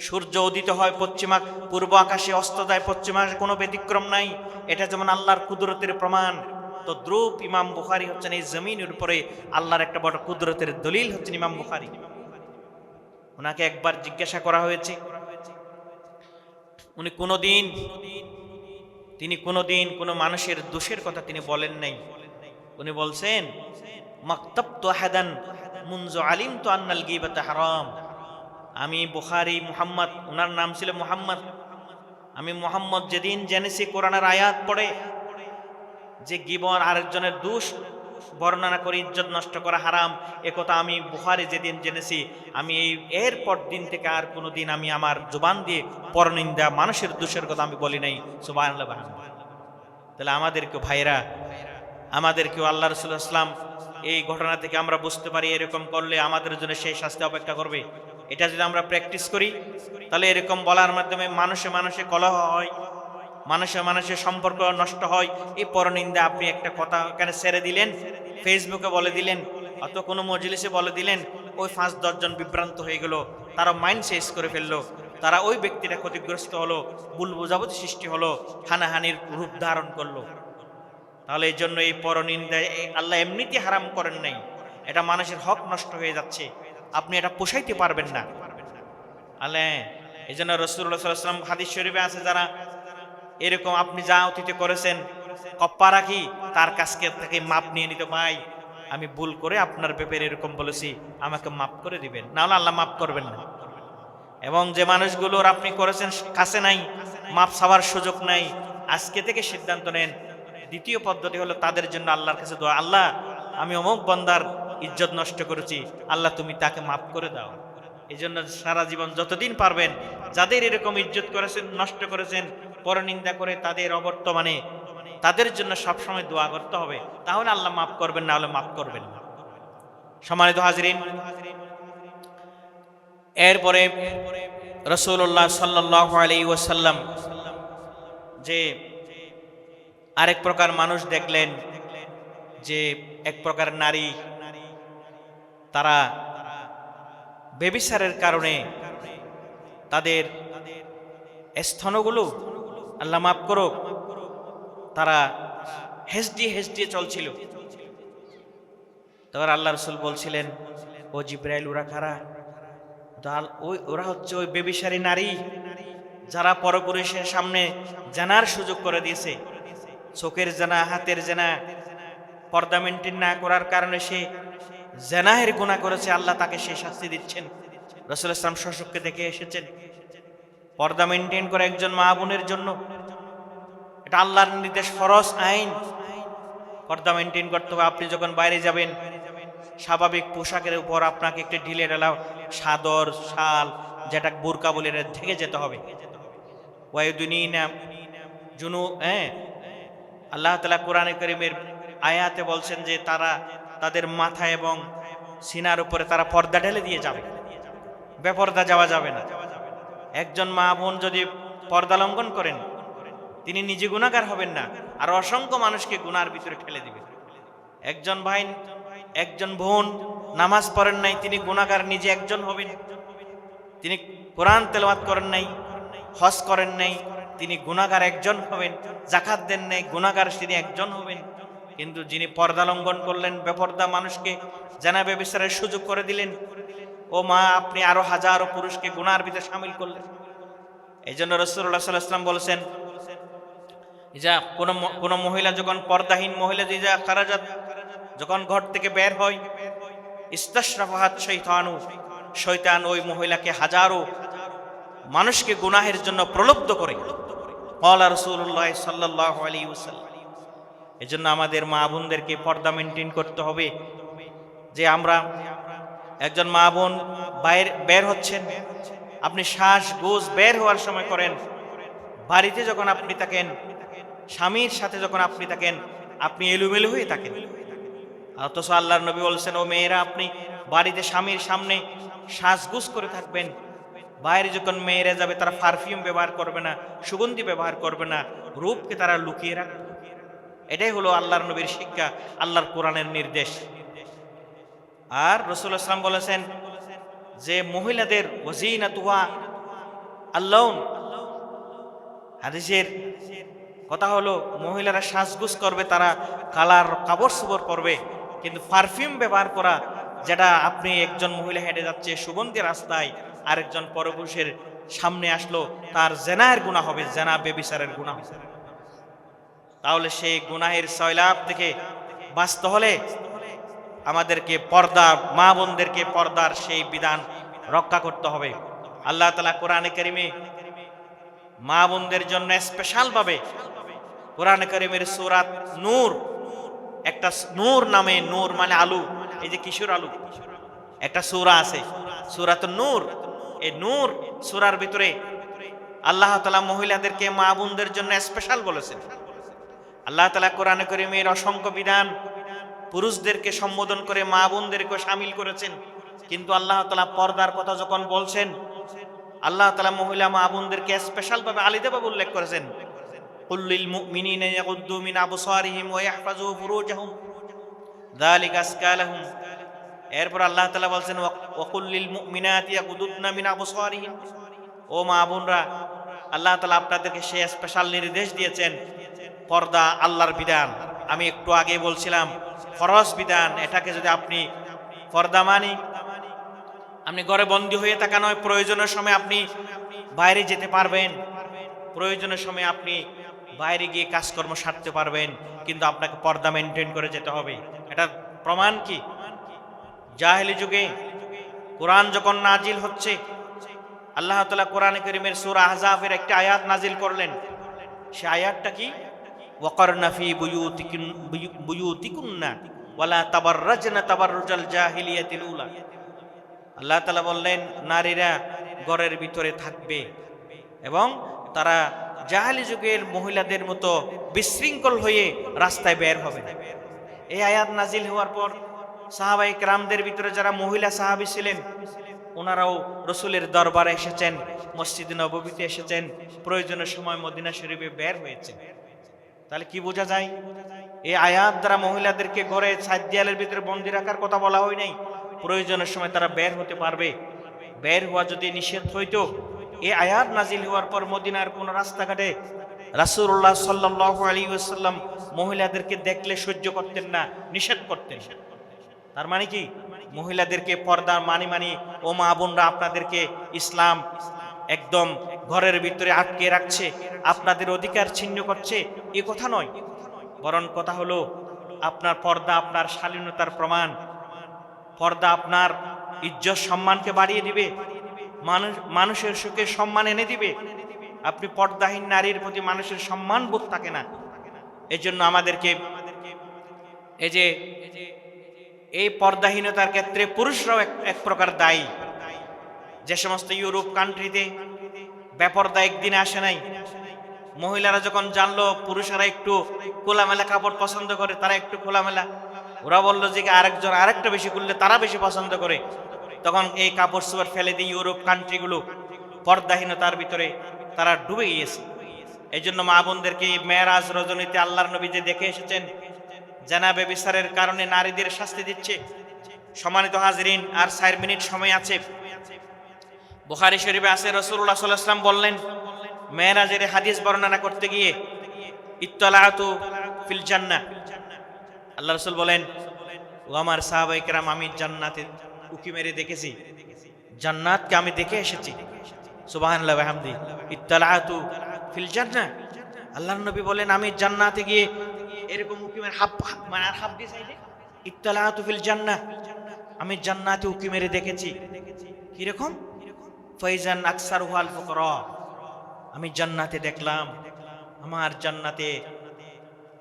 সূর্য উদিত হয় পশ্চিমা, পূর্ব আকাশে অস্ত যায় পশ্চিমা, কোনো ব্যতিক্রম নাই, এটা যেমন আল্লাহর কুদরতের প্রমাণ। তো দ্রুপ ইমাম বুখারী হচ্ছেন এই জমিনের উপরে আল্লাহর একটা বড় কুদরতের দলিল হচ্ছেন ইমাম বুখারী। ওনাকে একবার জিজ্ঞাসা করা হয়েছে, উনি কোনোদিন কোনো মানুষের দোষের কথা তিনি বলেন নাই। উনি বলছেন, মাকতাবতু আহাদান মুনযু আলিমতু আন্নাল গীবাতা হারাম। আমি বুখারী মুহাম্মদ, ওনার নাম ছিল মুহাম্মদ, আমি মুহাম্মদ যেদিন জেনেছি কোরআনের আয়াত পড়ে যে গীবত, আরেকজনের দোষ বর্ণনা করে ইজ্জত নষ্ট করা হারাম, একথা আমি বুখারী যেদিন জেনেছি, আমি এরপর দিন থেকে আর কোনোদিন আমি আমার জবান দিয়ে পরনিন্দা, মানুষের দোষের কথা আমি বলি নাই। সুবহানাল্লাহ। তাহলে আমাদেরকে ভাইরা, আমাদেরকেও আল্লাহ রাসূলুল্লাহ সাল্লাল্লাহু আলাইহি ওয়াসাল্লাম এই ঘটনা থেকে আমরা বুঝতে পারি, এরকম করলে আমাদের জন্য সেই শাস্তি অপেক্ষা করবে। এটা যদি আমরা প্র্যাকটিস করি তাহলে এরকম বলার মাধ্যমে মানুষে মানুষে কলহ হয়, মানুষে মানুষের সম্পর্ক নষ্ট হয়। এই পরনিন্দা আপনি একটা কথা এখানে ছেড়ে দিলেন, ফেসবুকে বলে দিলেন, অত কোনো মজলিসে বলে দিলেন, ওই 5-10 জন বিভ্রান্ত হয়ে গেল, তারা মাইন্ড চেঞ্জ করে ফেললো, তারা ওই ব্যক্তিটা ক্ষতিগ্রস্ত হলো, ভুল বোঝাবুঝি সৃষ্টি হলো, হানাহানির রূপ ধারণ করলো। তাহলে এই জন্য এই পরনিন্দা আল্লাহ এমনিতে হারাম করেন নাই, এটা মানুষের হক নষ্ট হয়ে যাচ্ছে, আপনি এটা পোষাইতে পারবেন না। আল্লাহ এই জন্য রাসূলুল্লাহ সাল্লাল্লাহু আলাইহি ওয়াসাল্লাম হাদিস শরীফে আছে, যারা এরকম আপনি যা অতীতে করেছেন কপ্পারা কি তার কাছকে থেকে মাপ নিয়ে নিতে, ভাই আমি ভুল করে আপনার ব্যাপারে এরকম বলেছি, আমাকে মাফ করে দিবেন, না হলে আল্লাহ মাফ করবেন না। এবং যে মানুষগুলোর আপনি করেছেন কাছে নাই, মাপ চাওয়ার সুযোগ নাই, আজকে থেকে সিদ্ধান্ত নেন। দ্বিতীয় পদ্ধতি হলো তাদের জন্য আল্লাহর কাছে দোয়া, আল্লাহ আমি অমুক বান্দার ইজ্জত নষ্ট করেছি, আল্লাহ তুমি তাকে মাফ করে দাও। এই জন্য সারা জীবন যতদিন পারবেন যাদের এরকম ইজ্জত করেছেন, নষ্ট করেছেন, পরনিন্দা করে তাদের অবর্তমানে তাদের জন্য সবসময় দোয়া করতে হবে, তাহলে আল্লাহ মাফ করবেন, না হলে মাফ করবেন না। সম্মানিত হাজরিন, এরপরে রাসূলুল্লাহ সাল্লাল্লাহু আলাইহি ওয়াসাল্লাম যে আরেক প্রকার মানুষ দেখলেন, যে এক প্রকার নারী, তারা ব্যভিচারের কারণে তাদের স্তনগুলো, আল্লাহ মাফ করুক, তারা হেসডিয়ে চলছিল। তখন আল্লাহ রাসূল বলছিলেন, ও জিব্রাইল, ওরা কারা? ওরা হচ্ছে ওই ব্যভিচারী নারী, যারা পরপুরুষের সামনে জানার সুযোগ করে দিয়েছে। চোখের জানা, হাতের জানা, পর্দা মেনটেন না করার কারণে সে জানাহের গুনাহ করেছে, আল্লাহ তাকে সে শাস্তি দিচ্ছেন। রাসূল ইসলাম শশককে দেখে এসেছেন। পর্দা মেনটেন করে একজন মা বোনের জন্য এটা আল্লাহর নির্দেশ, ফরজ আইন, পর্দা মেনটেন করতে হবে। আপনি যখন বাইরে যাবেন, স্বাভাবিক পোশাকের উপর আপনাকে একটু ঢিলে ঢালা চাদর, শাল, যেটা বোরকা বলে ঢেকে যেতে হবে। ওয়াইদুনিনা জুনু, আল্লাহ তাআলা কোরআনে কারীমের আয়াতে বলছেন যে তারা তাদের মাথা এবং সিনার উপরে তারা পর্দা ঢেলে দিয়ে যাবে, বেপর্দা যাওয়া যাবে না। একজন মা বোন যদি পর্দা লঙ্ঘন করেন, তিনি নিজে গুনাহগার হবেন না, আর অসংখ্য মানুষকে গুনার ভিতরে ঠেলে দিবেন। একজন ভাই, একজন বোন নামাজ পড়েন নাই, তিনি গুনাহগার নিজে একজন হবেন। তিনি কোরআন তেলাওয়াত করেন নাই, হজ করেন নাই, তিনি গুনাহগার একজন হবেন। যাকাত দেন নাই, গুনাহগার তিনি একজন হবেন। কিন্তু যিনি পর্দা লঙ্ঘন করলেন, বেপর্দা মানুষকে জানা ব্যভিচারের সুযোগ করে দিলেন, ও মা আপনি আরো হাজারো পুরুষকে গুনার ভিতরে শামিল করলেন। এই জন্য রাসূলুল্লাহ সাল্লাল্লাহু আলাইহি ওয়াসাল্লাম বলেছেন, যা কোন মহিলা যখন পর্দাহীন মহিলা খারাজাত, যখন ঘর থেকে বের হয়, ইস্তাশরাফাহাত শয়তানু, শয়তান ওই মহিলাকে হাজারো মানুষকে গুনাহের জন্য প্রলুব্ধ করে। ক্বালা রাসূলুল্লাহ সাল্লাল্লাহু আলাইহি ওয়াসাল্লাম। এজন্য আমাদের মা বোনদেরকে পর্দা মেনটেন করতে হবে। যে আমরা একজন মা বোন বের হচ্ছেন, আপনি শ্বাস গোজ বের হওয়ার সময় করেন, বাড়িতে যখন আপনি থাকেন, স্বামীর সাথে যখন আপনি থাকেন, আপনি এলোমেলো হয়ে থাকেন। অথচ আল্লাহর নবী বলছেন, ও মেয়েরা আপনি বাড়িতে স্বামীর সামনে শ্বাসগুজ করে থাকবেন। বাইরে যখন মেয়েরা যাবে, তারা পারফিউম ব্যবহার করবে না, সুগন্ধি ব্যবহার করবে না, রূপকে তারা লুকিয়ে রাখবে। এটাই হলো আল্লাহর নবীর শিক্ষা, আল্লাহর কোরআনের নির্দেশ। আর রাসূলুল্লাহ সাল্লাল্লাহু আলাইহি ওয়াসাল্লাম বলেছেন যে মহিলাদের ওয়াজিনাতুহা আল্লাউন, হাদিসের কথা হলো মহিলারা সাজগুজ করবে, তারা কালার কাপড় চোপড় পরবে, কিন্তু পারফিউম ব্যবহার করা, যেটা আপনি একজন মহিলা হেঁটে যাচ্ছে সুগন্ধি রাস্তায়, আরেকজন পরপুরুষের সামনে আসলো, তার জেনার গুনাহ হবে, জেনা ব্যভিচারের গুনাহ। তাহলে সেই গুনাহের সয়লাব থেকে বাঁচতে হলে আমাদেরকে পর্দা, মা বোনদেরকে পর্দার সেই বিধান রক্ষা করতে হবে। আল্লাহ তাআলা কোরআনে কারীমে মা বোনদের জন্য স্পেশাল ভাবে কোরআনে কারীমের সূরা নূর, একটা নূর নামে, নূর মানে আলু, এই যে কিশোর আলু, একটা সূরা আছে সূরাতুন নূর। এই নূর সূরার ভিতরে আল্লাহ তাআলা মহিলাদেরকে, মা বোনদের জন্য স্পেশাল বলেছেন। আল্লাহ তাআলা কোরআনে কারীমের অসংখ্য বিধান পুরুষদেরকে সম্বোধন করে মা বোনদেরকে শামিল করেছেন। কিন্তু আল্লাহ তাআলা পর্দার কথা যখন বলছেন, আল্লাহ তাআলা মহিলা মা বোনদেরকে স্পেশাল ভাবে আলাদাভাবে উল্লেখ করেছেন, কুল্লিল মুমিনিনা ইয়াগুদ্দু মিন আবসারিহিম ওয়া ইয়াহফাযু ফুরুজাহুম যালিকা আযকা লাহুম। এরপর আল্লাহ তাআলা বলছেন ওয়া কুল্লিল মুমিনাতি ইয়াগুদ্দুনা মিন আবসারিহিম। ও মা বোনরা, আল্লাহ তাআলা আপনাদেরকে সেই স্পেশাল নির্দেশ দিয়েছেন। পর্দা আল্লাহর বিধান, আমি একটু আগে বলছিলাম ফরজ বিধান। এটাকে যদি আপনি পর্দা মানি, আপনি ঘরে বন্দী হয়ে থাকা নয়, প্রয়োজনের সময় আপনি বাইরে যেতে পারবেন, প্রয়োজনের সময় আপনি বাইরে গিয়ে কাজকর্ম সারতে পারবেন, কিন্তু আপনাকে পর্দা মেনটেন করে যেতে হবে। এটা প্রমাণ কি? জাহেলি যুগে কোরআন যখন নাজিল হচ্ছে, আল্লাহ তাআলা কোরআনে কারীমের সূরা আহজাবের একটা আয়াত নাজিল করলেন। সে আয়াতটা কি? ওয়াকারনা ফি বুয়ুতিকুন্না ওয়ালা তাবাররাজনা তাবাররুজাল জাহিলিয়াতিল উলা। আল্লাহ তাআলা বললেন, নারীরা ঘরের ভিতরে থাকবে এবং তারা জাহেলি যুগের মহিলাদের মতো বিশৃঙ্খল হয়ে রাস্তায় বের হবে না। এই আয়াত নাজিল হওয়ার পর সাহাবায়ে কেরামদের ভিতরে যারা মহিলা সাহাবী ছিলেন, ওনারাও রসুলের দরবারে এসেছেন, মসজিদে নববীতে এসেছেন, প্রয়োজনের সময় মদিনা শরীফে বের হয়েছে। তাহলে কি বোঝা যায়? এই আয়াত দ্বারা মহিলাদেরকে ঘরে ছাদ দেয়ালের ভিতরে বন্দী রাখার কথা বলা হয় নাই, প্রয়োজনের সময় তারা বের হতে পারবে। বের হওয়া যদি নিষেধ হইতো, এই আয়াত নাজিল হওয়ার পর মদিনার কোন রাস্তাঘাটে রাসূলুল্লাহ সাল্লাল্লাহু আলাইহি ওয়াসাল্লাম মহিলাদেরকে দেখলে সহ্য করতেন না, নিষেধ করতেন। তার মানে কি? মহিলাদেরকে পর্দা মানি ও মা বোনরা, আপনাদেরকে ইসলাম একদম ঘরের ভিতরে আটকে রাখছে, আপনাদের অধিকার ছিন্ন করছে, এ কথা নয়। বরং কথা হলো, আপনার পর্দা আপনার শালীনতার প্রমাণ। পর্দা আপনার ইজ্জত সম্মানকে বাড়িয়ে দিবে, মানুষের সুখে সম্মান এনে দিবে। আপনি পর্দাহীন নারীর প্রতি মানুষের সম্মান বোধ থাকে না। এজন্য আমাদেরকে এই পর্দাহীনতার ক্ষেত্রে পুরুষরাও এক প্রকার দায়ী। যে সমস্ত ইউরোপ কান্ট্রিতে বেপর্দা একদিনে আসে নাই, মহিলারা যখন জানলো পুরুষেরা একটু খোলামেলা কাপড় পছন্দ করে, তারা একটু খোলামেলা, ওরা বললো যে আরেকজন আরেকটা বেশি করলে তারা বেশি পছন্দ করে, তখন এই কাপড় চোপড় ফেলে দিয়ে ইউরোপ কান্ট্রিগুলো পর্দাহীনতার ভিতরে তারা ডুবে গিয়েছে। এই জন্য মা বোনদেরকে মেরাজ রজনীতে আল্লাহর নবী যে দেখে এসেছেন, জানাবে বিচারের কারণে নারীদের শাস্তি দিচ্ছে। সম্মানিত হাজরিন, আর 4 মিনিট সময় আছে। বুখারী শরীফে আছে, রাসূলুল্লাহ সাল্লাল্লাহু আলাইহি ওয়াসাল্লাম বললেন, মেরাজের হাদিস বর্ণনা করতে গিয়ে, ইত্তালাতু ফিল জান্নাহ, আল্লাহ রাসূল বলেন, ও আমার সাহাবায়ে কেরাম, আমি জান্নাতে উকি মেরে দেখেছি, জান্নাতকে আমি দেখে এসেছি। সুবহানাল্লাহ ওয়া বিহামদি। ইত্তালাতু ফিল জান্নাহ, আল্লাহর নবী বলেন, আমি জান্নাতে গিয়ে এরকম উকি মেরে হাফ দিয়ে চাইলে, ইত্তালাতু ফিল জান্নাহ, আমি জান্নাতে উকি মেরে দেখেছি। কিরকম? ফাইজান আকসারুহু আল ফুকরা, আমি জান্নাতে দেখলাম, আমার জান্নাতে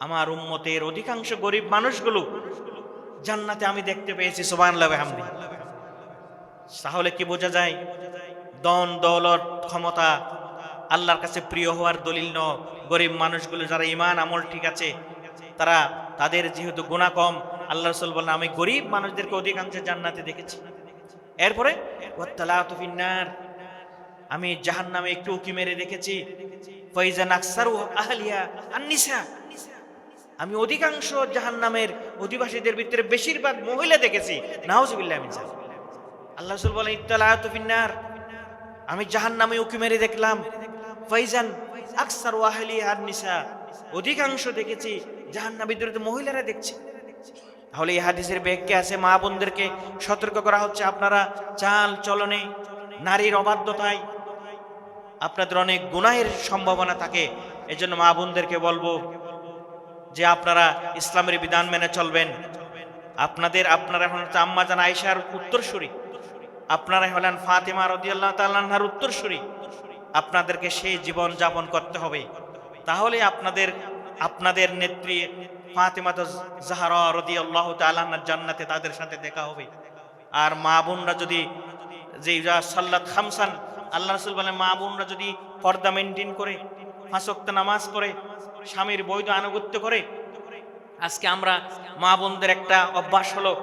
আমার উম্মতের অধিকাংশ গরিব মানুষগুলো জান্নাতে আমি দেখতে পেয়েছি। সুবহানাল্লাহ ওয়া বিহামদি। তাহলে কি বোঝা যায়? ধন দৌলত ক্ষমতা আল্লাহর কাছে প্রিয় হওয়ার দলিল নয়। গরিব মানুষগুলো যারা ঈমান আমল ঠিক আছে, তাদের যেহেতু গুনাহ কম, আল্লাহ রাসূল বলেন, আমি গরিব মানুষদেরকে অধিকাংশ জান্নাতে দেখেছি। এরপরে ওয়াত্তালাতু ফিন্নার, আমি জাহান্নামে একটু উকি মেরে দেখেছি। ফাইজান আকসারু আহলিয়া আন-নিসা, আমি অধিকাংশ জাহান্নামের অধিবাসীদের ভিতরে বেশিরভাগ মহিলা দেখেছি। নাউজুবিল্লাহ মিন যালিক। আল্লাহ রাসূল বলেন, ইত্তালাতু ফিন্নার, আমি জাহান্নামে উকি মেরে দেখলাম, ফাইজান আকসারু আহলিয়া আন-নিসা, অধিকাংশ দেখেছি জাহান্নামীদের মহিলারা দেখছে। তাহলে এই হাদিসের ব্যাখ্যা আছে, মা বোনদেরকে সতর্ক করা হচ্ছে, আপনারা চাল চলনে নারীর অবাধ্যতায় আপনাদের অনেক গুনাহের সম্ভাবনা থাকে। এজন্য মা বোনদেরকে বলবো যে আপনারা ইসলামের বিধান মেনে চলবেন। আপনারা এখন আম্মা জান আয়েশার উত্তরসূরি, আপনারা হলেন ফাতেমা রাদিয়াল্লাহু তাআলা আনহার উত্তরসূরি। আপনাদেরকে সেই জীবন যাপন করতে হবে। তাহলে আপনাদের নেত্রী ফাতেমা জাহরা রাদিয়াল্লাহু তাআলা আনহার জান্নাতে তাদের সাথে দেখা হবে। আর মা বোনরা যদি সাল্লাত খামসান, আল্লাহ রাসূল বলেন, মা বোনরা যদি পর্দা মেনটেন করে, 5 ওয়াক্ত নামাজ পড়ে, স্বামীর বৈধ আনুগত্য করে। আজকে আমরা মা বোনদের একটা অভ্যাস হলো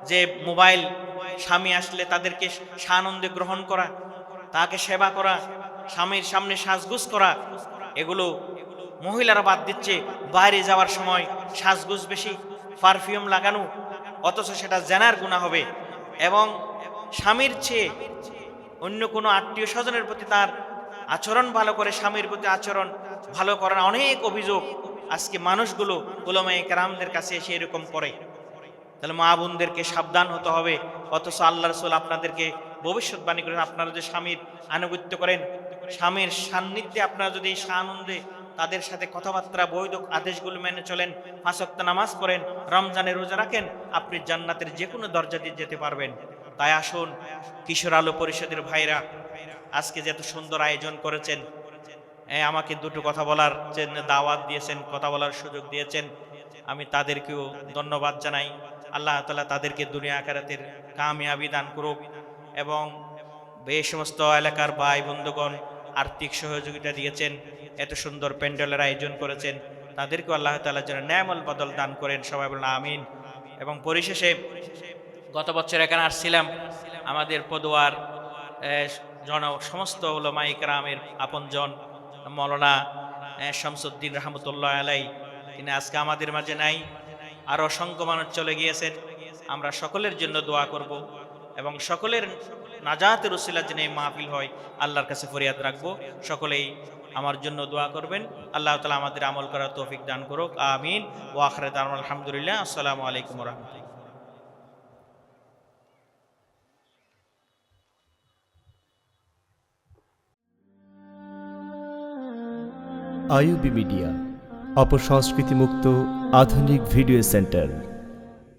যে মোবাইল স্বামী আসলে তাদেরকে সানন্দে গ্রহণ করা, তাকে সেবা করা, স্বামীর সামনে সাজগুজ করা, এগুলো মহিলারা বাদ দিচ্ছে। বাইরে যাওয়ার সময় সাজগুজ বেশি, পারফিউম লাগানো, অথচ সেটা জেনার গুনাহ হবে। এবং স্বামীর চেয়ে অন্য কোনো আত্মীয় স্বজনের প্রতি তার আচরণ ভালো করে, স্বামীর প্রতি আচরণ ভালো করার অনেক অভিযোগ আজকে মানুষগুলো উলামায়ে কেরামদের কাছে এসে এরকম করে। তাহলে মা বোনদেরকে সাবধান হতে হবে। অথচ আল্লাহ রাসূল আপনাদেরকে ভবিষ্যৎবাণী করেন, আপনারা যদি স্বামীর আনুগত্য করেন, স্বামীর সান্নিধ্যে আপনারা যদি সানন্দে তাদের সাথে কথাবার্তা, বৈধ আদেশগুলো মেনে চলেন, 5 ওয়াক্ত নামাজ পড়েন, রমজানের রোজা রাখেন, আপনি জান্নাতের যে কোনো দরজা দিয়ে যেতে পারবেন। তাই আসুন কিশোর আলো পরিষদের ভাইরা, আজকে যে এত সুন্দর আয়োজন করেছেন, আমাকে দুটো কথা বলার জন্য দাওয়াত দিয়েছেন, কথা বলার সুযোগ দিয়েছেন, আমি তাদেরকেও ধন্যবাদ জানাই। আল্লাহ তাআলা তাদেরকে দুনিয়া আখিরাতের কামিয়াবি দান করুক। এবং এই সমস্ত এলাকার ভাই বন্ধুগণ আর্থিক সহযোগিতা দিয়েছেন, এত সুন্দর প্যান্ডেলের আয়োজন করেছেন, তাদেরকেও আল্লাহ তাআলা যেন নেয়ামল বদল দান করেন। সবাই বলেন আমিন। এবং পরিশেষে গত বছর এখানে আসছিলাম, আমাদের পদুয়ার সমস্ত উলামায়ে কেরামের আপনজন মৌলানা শামসুদ্দিন রহমতুল্লাহ আলাই, তিনি আজকে আমাদের মাঝে নাই, আরও অসংখ্য মানুষ চলে গিয়েছেন। আমরা সকলের জন্য দোয়া করব এবং সকলের নাজাতের উসিলা যেন এই মাহফিল হয় আল্লাহর কাছে ফরিয়াদ রাখবো। সকলেই আমার জন্য দোয়া করবেন। আল্লাহ তাআলা আমাদের আমল করার তৌফিক দান করুক, আমিন। ওয়া আখিরু দাওয়ানা আলহামদুলিল্লাহ। আসসালামু আলাইকুম ওয়া রাহমাতুল্লাহ। আইইউবি মিডিয়া, অপসংস্কৃতি মুক্ত আধুনিক ভিডিও সেন্টার।